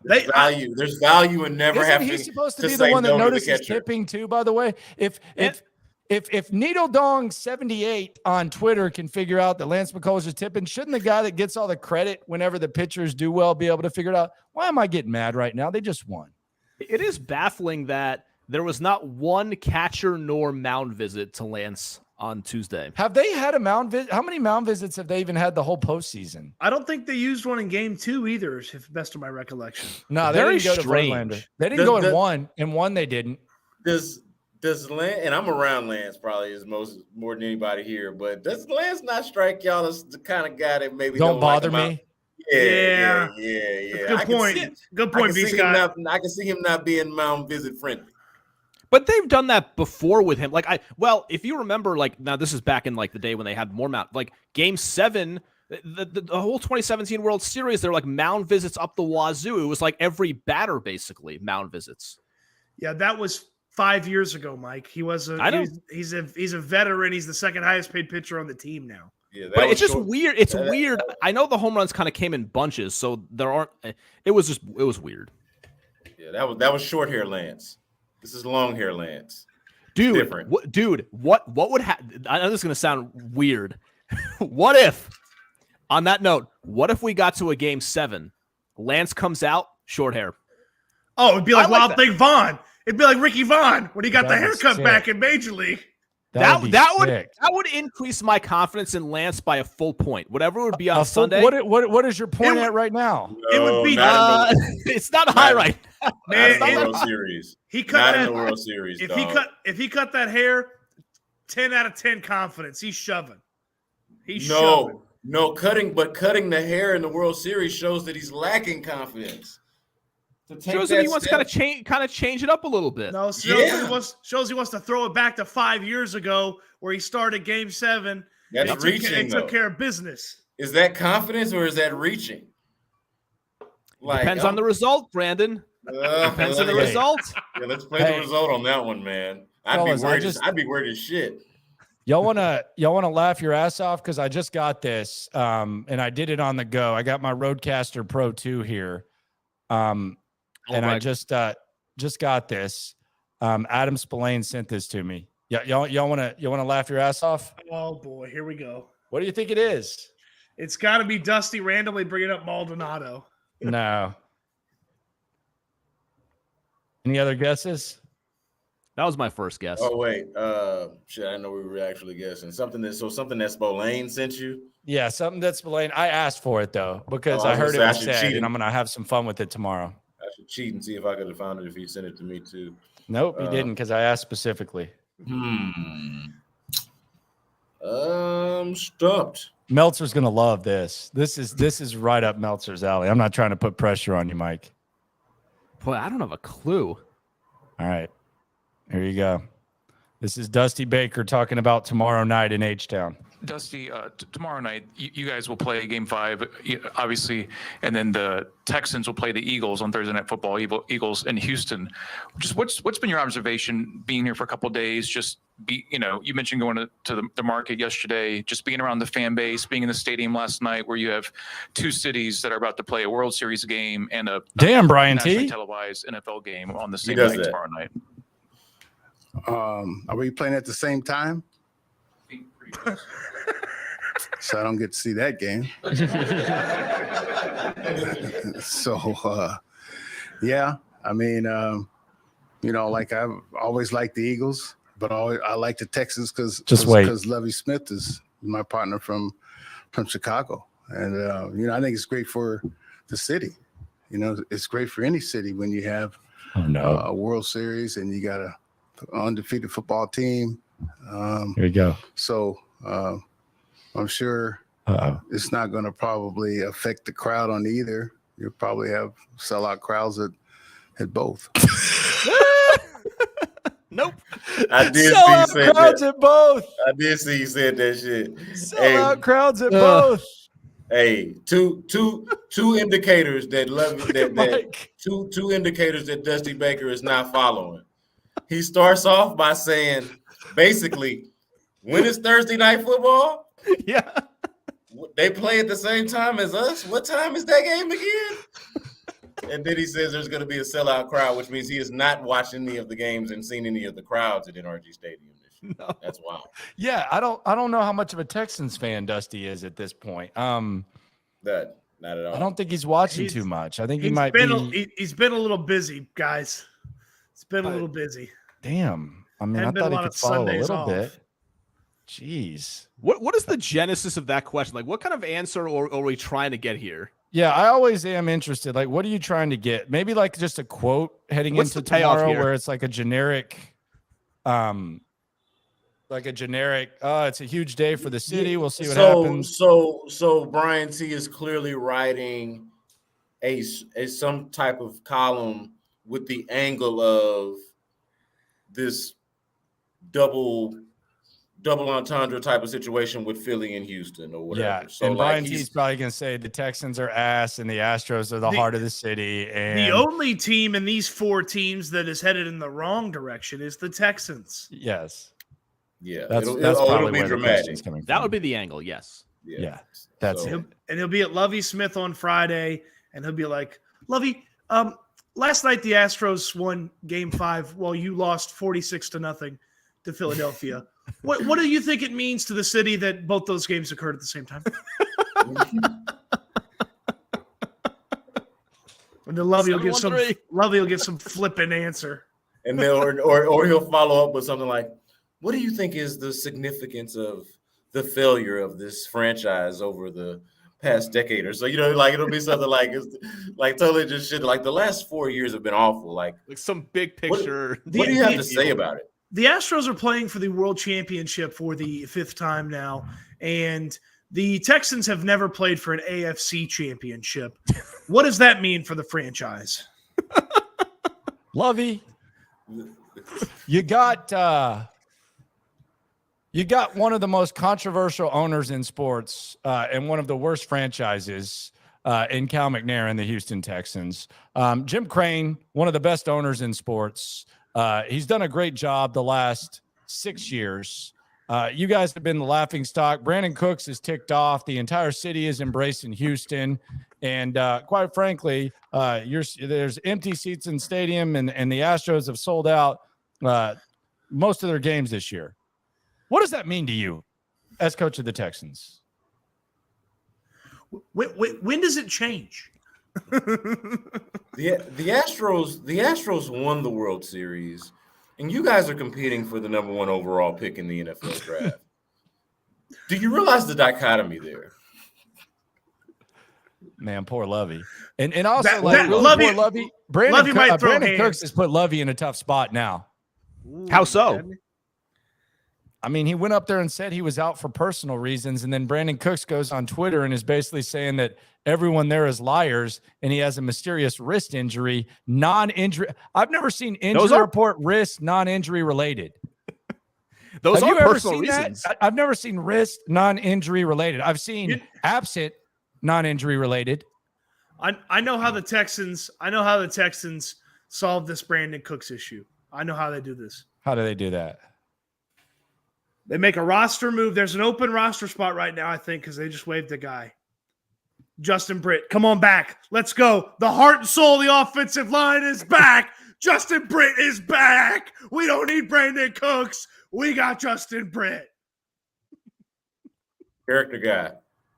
There's value in never having to. He's supposed to be the one that notices tipping too, by the way. If Needle Dong 78 on Twitter can figure out that Lance McCullers is tipping, shouldn't the guy that gets all the credit whenever the pitchers do well be able to figure it out? Why am I getting mad right now? They just won. It is baffling that there was not one catcher nor mound visit to Lance on Tuesday. Have they had a mound visit? How many mound visits have they even had the whole postseason? I don't think they used one in game 2 either, if best of my recollection. No, they didn't go to Verlander. They didn't go in one. In one, they didn't. Does Lance, and I'm around Lance probably as more than anybody here, but does Lance not strike y'all as the kind of guy that maybe don't bother me? Yeah. Good point. Good point, V. Scott. I can see him not being mound visit friendly. But they've done that before with him. If you remember, now this is back in the day when they had more mound, Game 7, the whole 2017 World Series, they're mound visits up the wazoo. It was every batter basically mound visits. Yeah, that was 5 years ago, Mike. He's a veteran. He's the second highest paid pitcher on the team now. Yeah, but it's just weird. It's weird. I know the home runs kind of came in bunches, so there aren't. It was weird. Yeah, that was short hair Lance. This is long hair Lance. Dude, different. What would happen? I know this is going to sound weird. What if, on that note, what if we got to a Game 7, Lance comes out, short hair? Oh, it'd be like Wild Thing Vaughn. It'd be like Ricky Vaughn when he got the haircut back in Major League. That would increase my confidence in Lance by a full point. Whatever would be on Sunday. What is your point at right now? It would be. It's not high right now. Man, not in the World Series. He cut in the World Series. If he cut that hair, 10 out of 10 confidence. He's shoving. No, cutting the hair in the World Series shows that he's lacking confidence. Shows that he wants to kind of change it up a little bit. No, shows he wants to throw it back to 5 years ago where he started Game 7. That's reaching. He took care of business. Is that confidence or is that reaching? Depends on the result, Brandon. Depends on the result. Yeah, let's play the result on that one, man. I'd be worried as shit. Y'all wanna laugh your ass off because I just got this, and I did it on the go. I got my Rodecaster Pro 2 here. I just got this. Adam Spillane sent this to me. Y'all wanna laugh your ass off? Oh boy, here we go. What do you think it is? It's got to be Dusty randomly bringing up Maldonado. No. Any other guesses? That was my first guess. Oh wait, I know we were actually guessing something that Spillane sent you. Yeah, something that Spillane. I asked for it though because I heard it was said, and I'm gonna have some fun with it tomorrow. I should cheat and see if I could have found it if he sent it to me too. Nope, he didn't because I asked specifically. Stumped. Meltzer's gonna love this. This is right up Meltzer's alley. I'm not trying to put pressure on you, Mike. Boy, I don't have a clue. All right, here you go. This is Dusty Baker talking about tomorrow night in H-Town. Dusty, tomorrow night, you guys will play Game 5, obviously, and then the Texans will play the Eagles on Thursday Night Football, Eagles in Houston. Just what's been your observation being here for a couple of days? Just you mentioned going to the market yesterday, just being around the fan base, being in the stadium last night where you have two cities that are about to play a World Series game and a Brian T. televised NFL game on the same night tomorrow night. Are we playing at the same time? So I don't get to see that game. Yeah, I mean, I've always liked the Eagles, but I like the Texans because Lovie Smith is my partner from Chicago, and I think it's great for the city. It's great for any city when you have a World Series and you got an undefeated football team. Here you go. So I'm sure it's not going to probably affect the crowd on either. You'll probably have sellout crowds at both. Nope. I did sellout see crowds at both. I did see you said that shit. Sellout crowds at both. Hey, two indicators two indicators that Dusty Baker is not following. He starts off by saying, basically, when is Thursday Night Football? Yeah. They play at the same time as us? What time is that game again? And then he says there's going to be a sellout crowd, which means he has not watched any of the games and seen any of the crowds at NRG Stadium this year. No. That's wild. Yeah, I don't know how much of a Texans fan Dusty is at this point. Not at all. I don't think he's watching too much. I think he's been a little busy, guys. It's been a little busy. Damn. I mean, I thought he could follow a little bit. Jeez. What is the genesis of that question? Like, what kind of answer are we trying to get here? Yeah, I always am interested. Like, what are you trying to get? Maybe like just a quote heading into tomorrow where it's like a generic, it's a huge day for the city. We'll see what happens. So Brian T is clearly writing some type of column with the angle of this double entendre type of situation with Philly and Houston or whatever. Yeah, So and like Brian T's probably going to say the Texans are ass and the Astros are the heart of the city. And the only team in these 4 teams that is headed in the wrong direction is the Texans. Yes. Yeah, that's it'll probably be where dramatic. the question's coming from. That would be the angle, yes. Yeah, that's it. And he'll be at Lovie Smith on Friday, and he'll be like, Lovie, last night the Astros won Game 5 while you lost 46-0 to Philadelphia. What do you think it means to the city that both those games occurred at the same time? And then Lovie will get some flippant answer. And then or he'll follow up with something like, what do you think is the significance of the failure of this franchise over the past decade or so? Like it'll be something like it's like totally just shit. Like the last 4 years have been awful. Like some big picture. What do you have to say about it? The Astros are playing for the World Championship for the 5th time now, and the Texans have never played for an AFC championship. What does that mean for the franchise? Lovey, you got one of the most controversial owners in sports and one of the worst franchises in Cal McNair and the Houston Texans. Jim Crane, one of the best owners in sports. He's done a great job the last 6 years. You guys have been the laughing stock. Brandon Cooks is ticked off. The entire city is embracing Houston. And quite frankly, there's empty seats in stadium, and the Astros have sold out most of their games this year. What does that mean to you as coach of the Texans? When does it change? The Astros won the World Series, and you guys are competing for the number 1 overall pick in the NFL draft. Do you realize the dichotomy there? Man, poor Lovey. And also, poor Lovey. Brandon Cooks has put Lovey in a tough spot now. How so? I mean, he went up there and said he was out for personal reasons, and then Brandon Cooks goes on Twitter and is basically saying that everyone there is liars, and he has a mysterious wrist injury, non-injury. I've never seen injury report wrist non-injury related. Those are personal reasons. I've never seen wrist non-injury related. I've seen absent non-injury related. I know how the Texans solve this Brandon Cooks issue. I know how they do this. How do they do that? They make a roster move. There's an open roster spot right now, I think, because they just waived a guy. Justin Britt, come on back. Let's go. The heart and soul of the offensive line is back. Justin Britt is back. We don't need Brandon Cooks. We got Justin Britt. Character guy.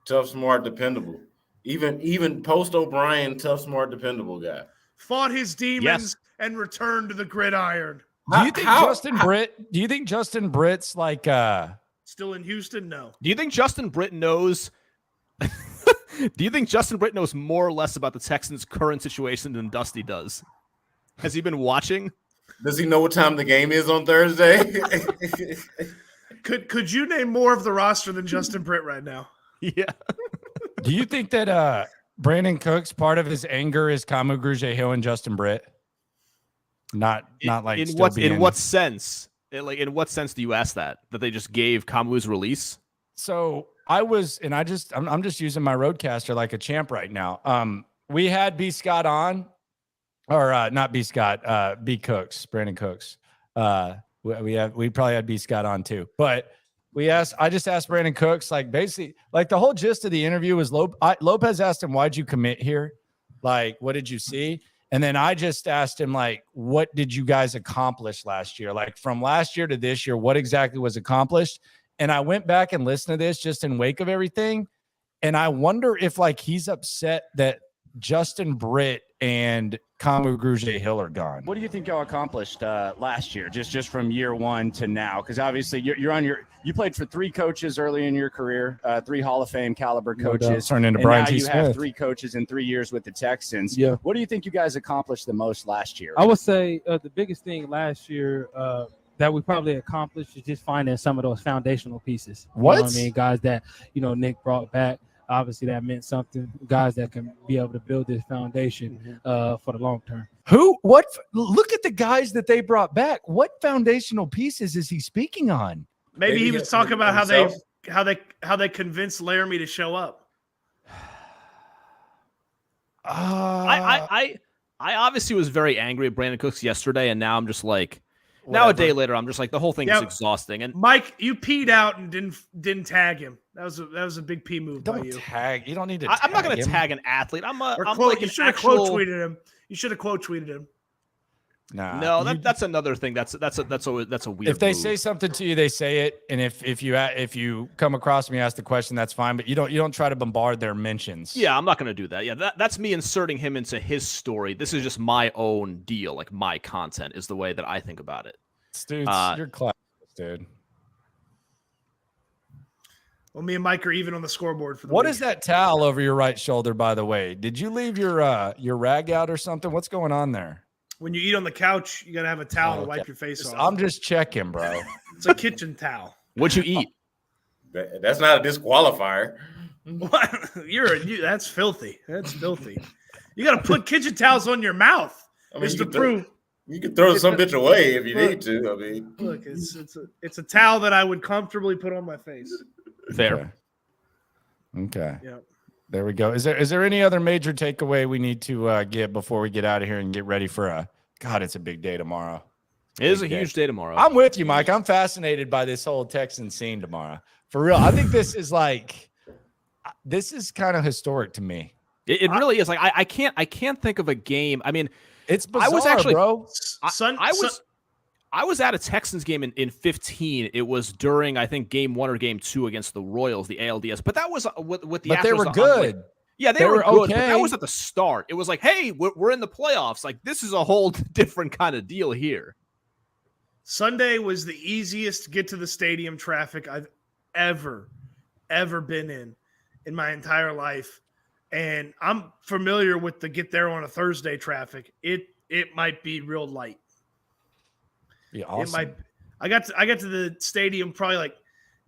Tough, smart, dependable. Even post O'Brien, tough, smart, dependable guy. Fought his demons and returned to the gridiron. Do you think Justin Britt's like still in Houston? No. Do you think Justin Britt knows more or less about the Texans' current situation than Dusty does? Has he been watching? Does he know what time the game is on Thursday? Could you name more of the roster than Justin Britt right now? Yeah. Do you think that Brandon Cooks, part of his anger is Kamu Grugier-Hill and Justin Britt? Not like in what sense? In what sense do you ask that they just gave Kamu's release? So I'm just using my roadcaster like a champ right now. We had B Scott on, or not B Scott, B Cooks, Brandon Cooks. We probably had B Scott on too, but I just asked Brandon Cooks, like basically like the whole gist of the interview was Lopez asked him, why'd you commit here? Like, what did you see? And then I just asked him, like, what did you guys accomplish last year? Like from last year to this year, what exactly was accomplished? And I went back and listened to this just in wake of everything. And I wonder if like he's upset that Justin Britt and Kamu Grugier-Hill are gone. What do you think y'all accomplished last year, just from year one to now? Because obviously you played for 3 coaches early in your career, 3 Hall of Fame caliber coaches. Turned into Brian T. You Smith. have 3 coaches in 3 years with the Texans. Yeah. What do you think you guys accomplished the most last year? I would say the biggest thing last year that we probably accomplished is just finding some of those foundational pieces. You know what I mean? Guys that, Nick brought back. obviously that meant something. Guys that can be able to build this foundation for the long term. Look at the guys that they brought back. What foundational pieces is he speaking on? Maybe he was talking about how they convinced Laramie to show up. I obviously was very angry at Brandon Cooks yesterday, and now I'm just like, Whatever. now a day later, I'm just like, the whole thing is exhausting. And Mike, you peed out and didn't tag him. That was a big pee move by you. You don't need to. I'm not going to tag an athlete. You should have quote tweeted him. You should have quote tweeted him. Nah, no, that's another thing. That's a weird. If they move. say something to you, they say it, and if you come across me, ask the question. That's fine, but you don't try to bombard their mentions. Yeah, I'm not going to do that. Yeah, that's me inserting him into his story. This is just my own deal. Like my content is the way that I think about it. Dude, you're class, dude. Well, me and Mike are even on the scoreboard for the What week. is that towel over your right shoulder, by the way? Did you leave your rag out or something? What's going on there? When you eat on the couch, you got to have a towel to wipe your face off. I'm just checking, bro. It's a kitchen towel. What'd you eat? That's not a disqualifier. What? That's filthy. That's filthy. You got to put kitchen towels on your mouth. It's to prove. You can throw some bitch away if you need to. I mean, look, it's a towel that I would comfortably put on my face. Fair. Okay. Yeah. There we go. Is there any other major takeaway we need to get before we get out of here and get ready for God, it's a big day tomorrow. It is a huge day tomorrow. I'm with you, Mike. I'm fascinated by this whole Texan scene tomorrow. For real. I think this is kind of historic to me. It really is. Like I can't think of a game. I mean, it's bizarre, I was actually, bro. I was at a Texans game in 15. It was during, I think, game 1 or game 2 against the Royals, the ALDS. But that was with the But Astros. they were good. Yeah, they were good. Okay. But that was at the start. It was like, hey, we're in the playoffs. Like, this is a whole different kind of deal here. Sunday was the easiest get to the stadium traffic I've ever been in my entire life. And I'm familiar with the get there on a Thursday traffic. It might be real light. Yeah, awesome. I got to the stadium probably like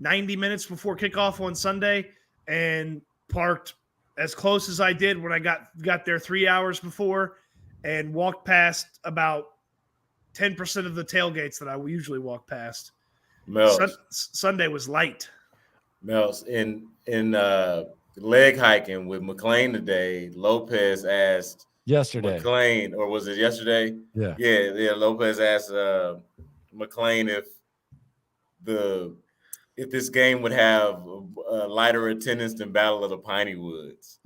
90 minutes before kickoff on Sunday and parked as close as I did when I got there 3 hours before and walked past about 10% of the tailgates that I usually walk past. Sunday was light. Mel's in leg hiking with McLean today. Lopez asked yesterday. McLean, or was it yesterday? Yeah. Lopez asked McLean if this game would have lighter attendance than Battle of the Piney Woods.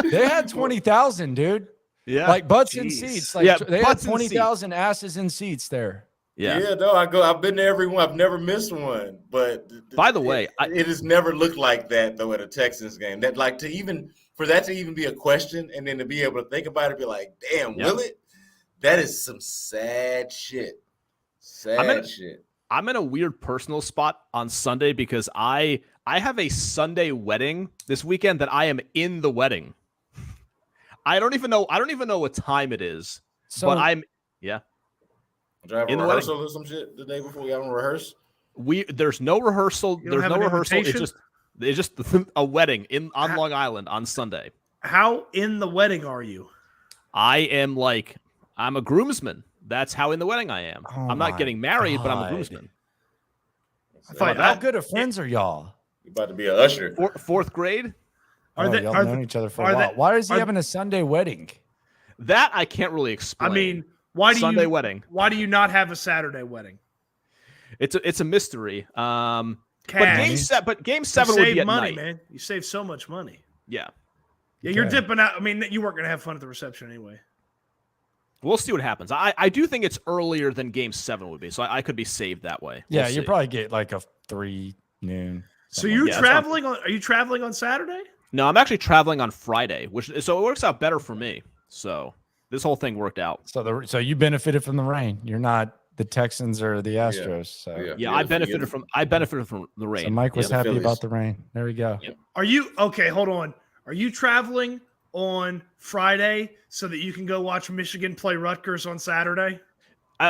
They had 20,000, dude. Yeah, like butts in seats. Like they had 20,000 asses in seats there. Yeah, no, I've been to every one. I've never missed one. But by the way, it has never looked like that though at a Texans game. That for that to even be a question, and then to be able to think about it, be like, damn, will it? That is some sad shit. Shit. I'm in a weird personal spot on Sunday because I have a Sunday wedding this weekend that I am in the wedding. I don't even know what time it is. But I'm Did you have a rehearsal or some shit the day before we got to rehearse? There's no rehearsal. There's no rehearsal. Invitation? It's just a wedding on Long Island on Sunday. How in the wedding are you? I'm a groomsman. That's how in the wedding I am. Oh I'm not getting married, but I'm a groomsman. How good of friends are y'all? You're about to be an usher. Fourth grade? Y'all known each other for a while. Why is he having a Sunday wedding? That I can't really explain. I mean, why do Sunday wedding? Why do you not have a Saturday wedding? It's a mystery. But game 7 would be at money, night. Man. You save so much money. Yeah. Yeah, you're dipping out. I mean, you weren't gonna have fun at the reception anyway. We'll see what happens. I do think it's earlier than game 7 would be, so I could be saved that way. Yeah, you probably get like a 3 noon. So you're traveling on? Are you traveling on Saturday? No, I'm actually traveling on Friday, so it works out better for me. So this whole thing worked out. So you benefited from the rain. You're not the Texans or the Astros. I benefited from the rain. So Mike was happy about the rain. There we go. Yep. Are you okay? Hold on. Are you traveling on Friday so that you can go watch Michigan play Rutgers on Saturday?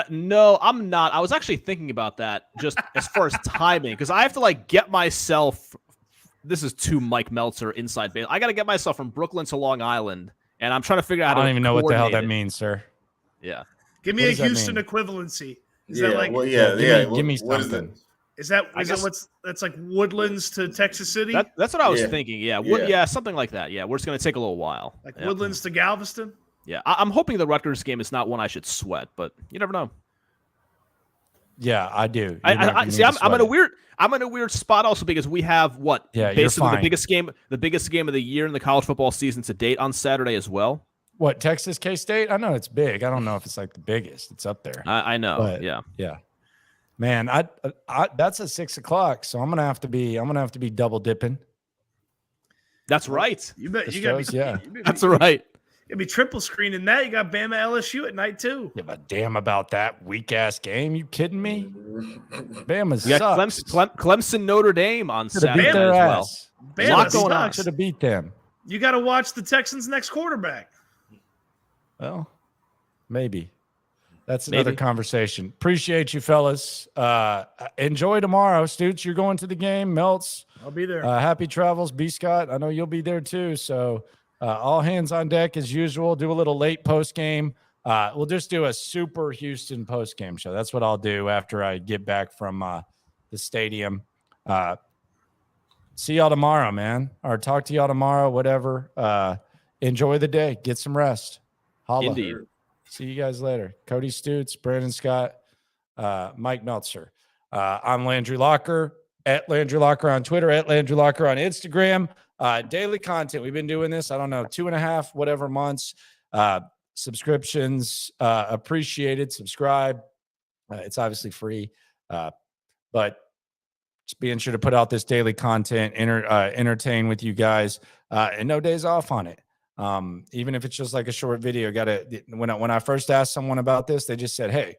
No, I'm not. I was actually thinking about that just as far as timing, because I have to get myself this is too Mike Meltzer inside base. I got to get myself from Brooklyn to Long Island, and I'm trying to figure out how I to don't even know what the hell that coordinate it. means, sir. Yeah. Give me What a does that Houston mean? equivalency. Is Yeah, that like well, yeah. Give me What is something. it? is that I guess- that's like Woodlands to Texas City? That's what I was Yeah. thinking. Yeah. Yeah. Something like that. Yeah. We're just going to take a little while. Like Yeah. Woodlands to Galveston? Yeah. I'm hoping the Rutgers game is not one I should sweat, but you never know. Yeah, I do. You're not I gonna see. need I'm to in a sweat it. weird. I'm in a weird spot also because we have what? Yeah, you're basically fine. the biggest game of the year in the college football season to date on Saturday as well. What, Texas K-State? I know it's big. I don't know if it's like the biggest. It's up there. I know. But- Yeah. Yeah, man. I that's at 6 o'clock, so I'm gonna have to be double dipping. That's right. You bet The you got Stros, yeah. That's right. You'll be triple screening that. You got Bama LSU at night too. Give a damn about that weak ass game. You kidding me? Bama We got sucks. Clemson Notre Dame on Should have beat Saturday their as well. ass. Bama lot going on. sucks. Should have beat them. You got to watch the Texans' next quarterback. Well, maybe. That's another Maybe. conversation. Appreciate you, fellas. Enjoy tomorrow, Stoots. You're going to the game. Melts. I'll be there. Happy travels, B. Scott. I know you'll be there too. So all hands on deck as usual. Do a little late post game. We'll just do a super Houston post game show. That's what I'll do after I get back from the stadium. See y'all tomorrow, man. Or talk to y'all tomorrow, whatever. Enjoy the day. Get some rest. Holla. Indeed. See you guys later. Cody Stoots, Brandon Scott, Mike Meltzer. I'm Landry Locker, at Landry Locker on Twitter, at Landry Locker on Instagram. Daily content. We've been doing this, I don't know, 2.5, whatever months. Subscriptions appreciated. Subscribe. It's obviously free, but just being sure to put out this daily content, entertain with you guys, and no days off on it. Even if it's just like a short video, when I first asked someone about this, they just said, hey,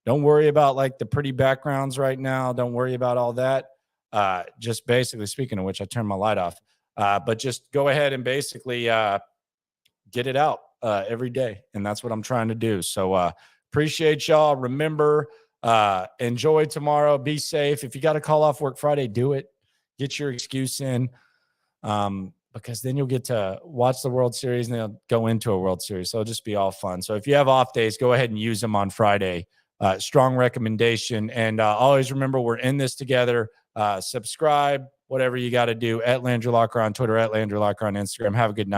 don't worry about like the pretty backgrounds right now. Don't worry about all that. Just basically, speaking of which, I turned my light off, but just go ahead and basically get it out every day. And that's what I'm trying to do. So appreciate y'all. Remember, enjoy tomorrow. Be safe. If you got to call off work Friday, do it. Get your excuse in. Because then you'll get to watch the World Series and they'll go into a World Series. So it'll just be all fun. So if you have off days, go ahead and use them on Friday. Strong recommendation. And always remember, we're in this together. Subscribe, whatever you got to do, at Landry Locker on Twitter, at Landry Locker on Instagram. Have a good night.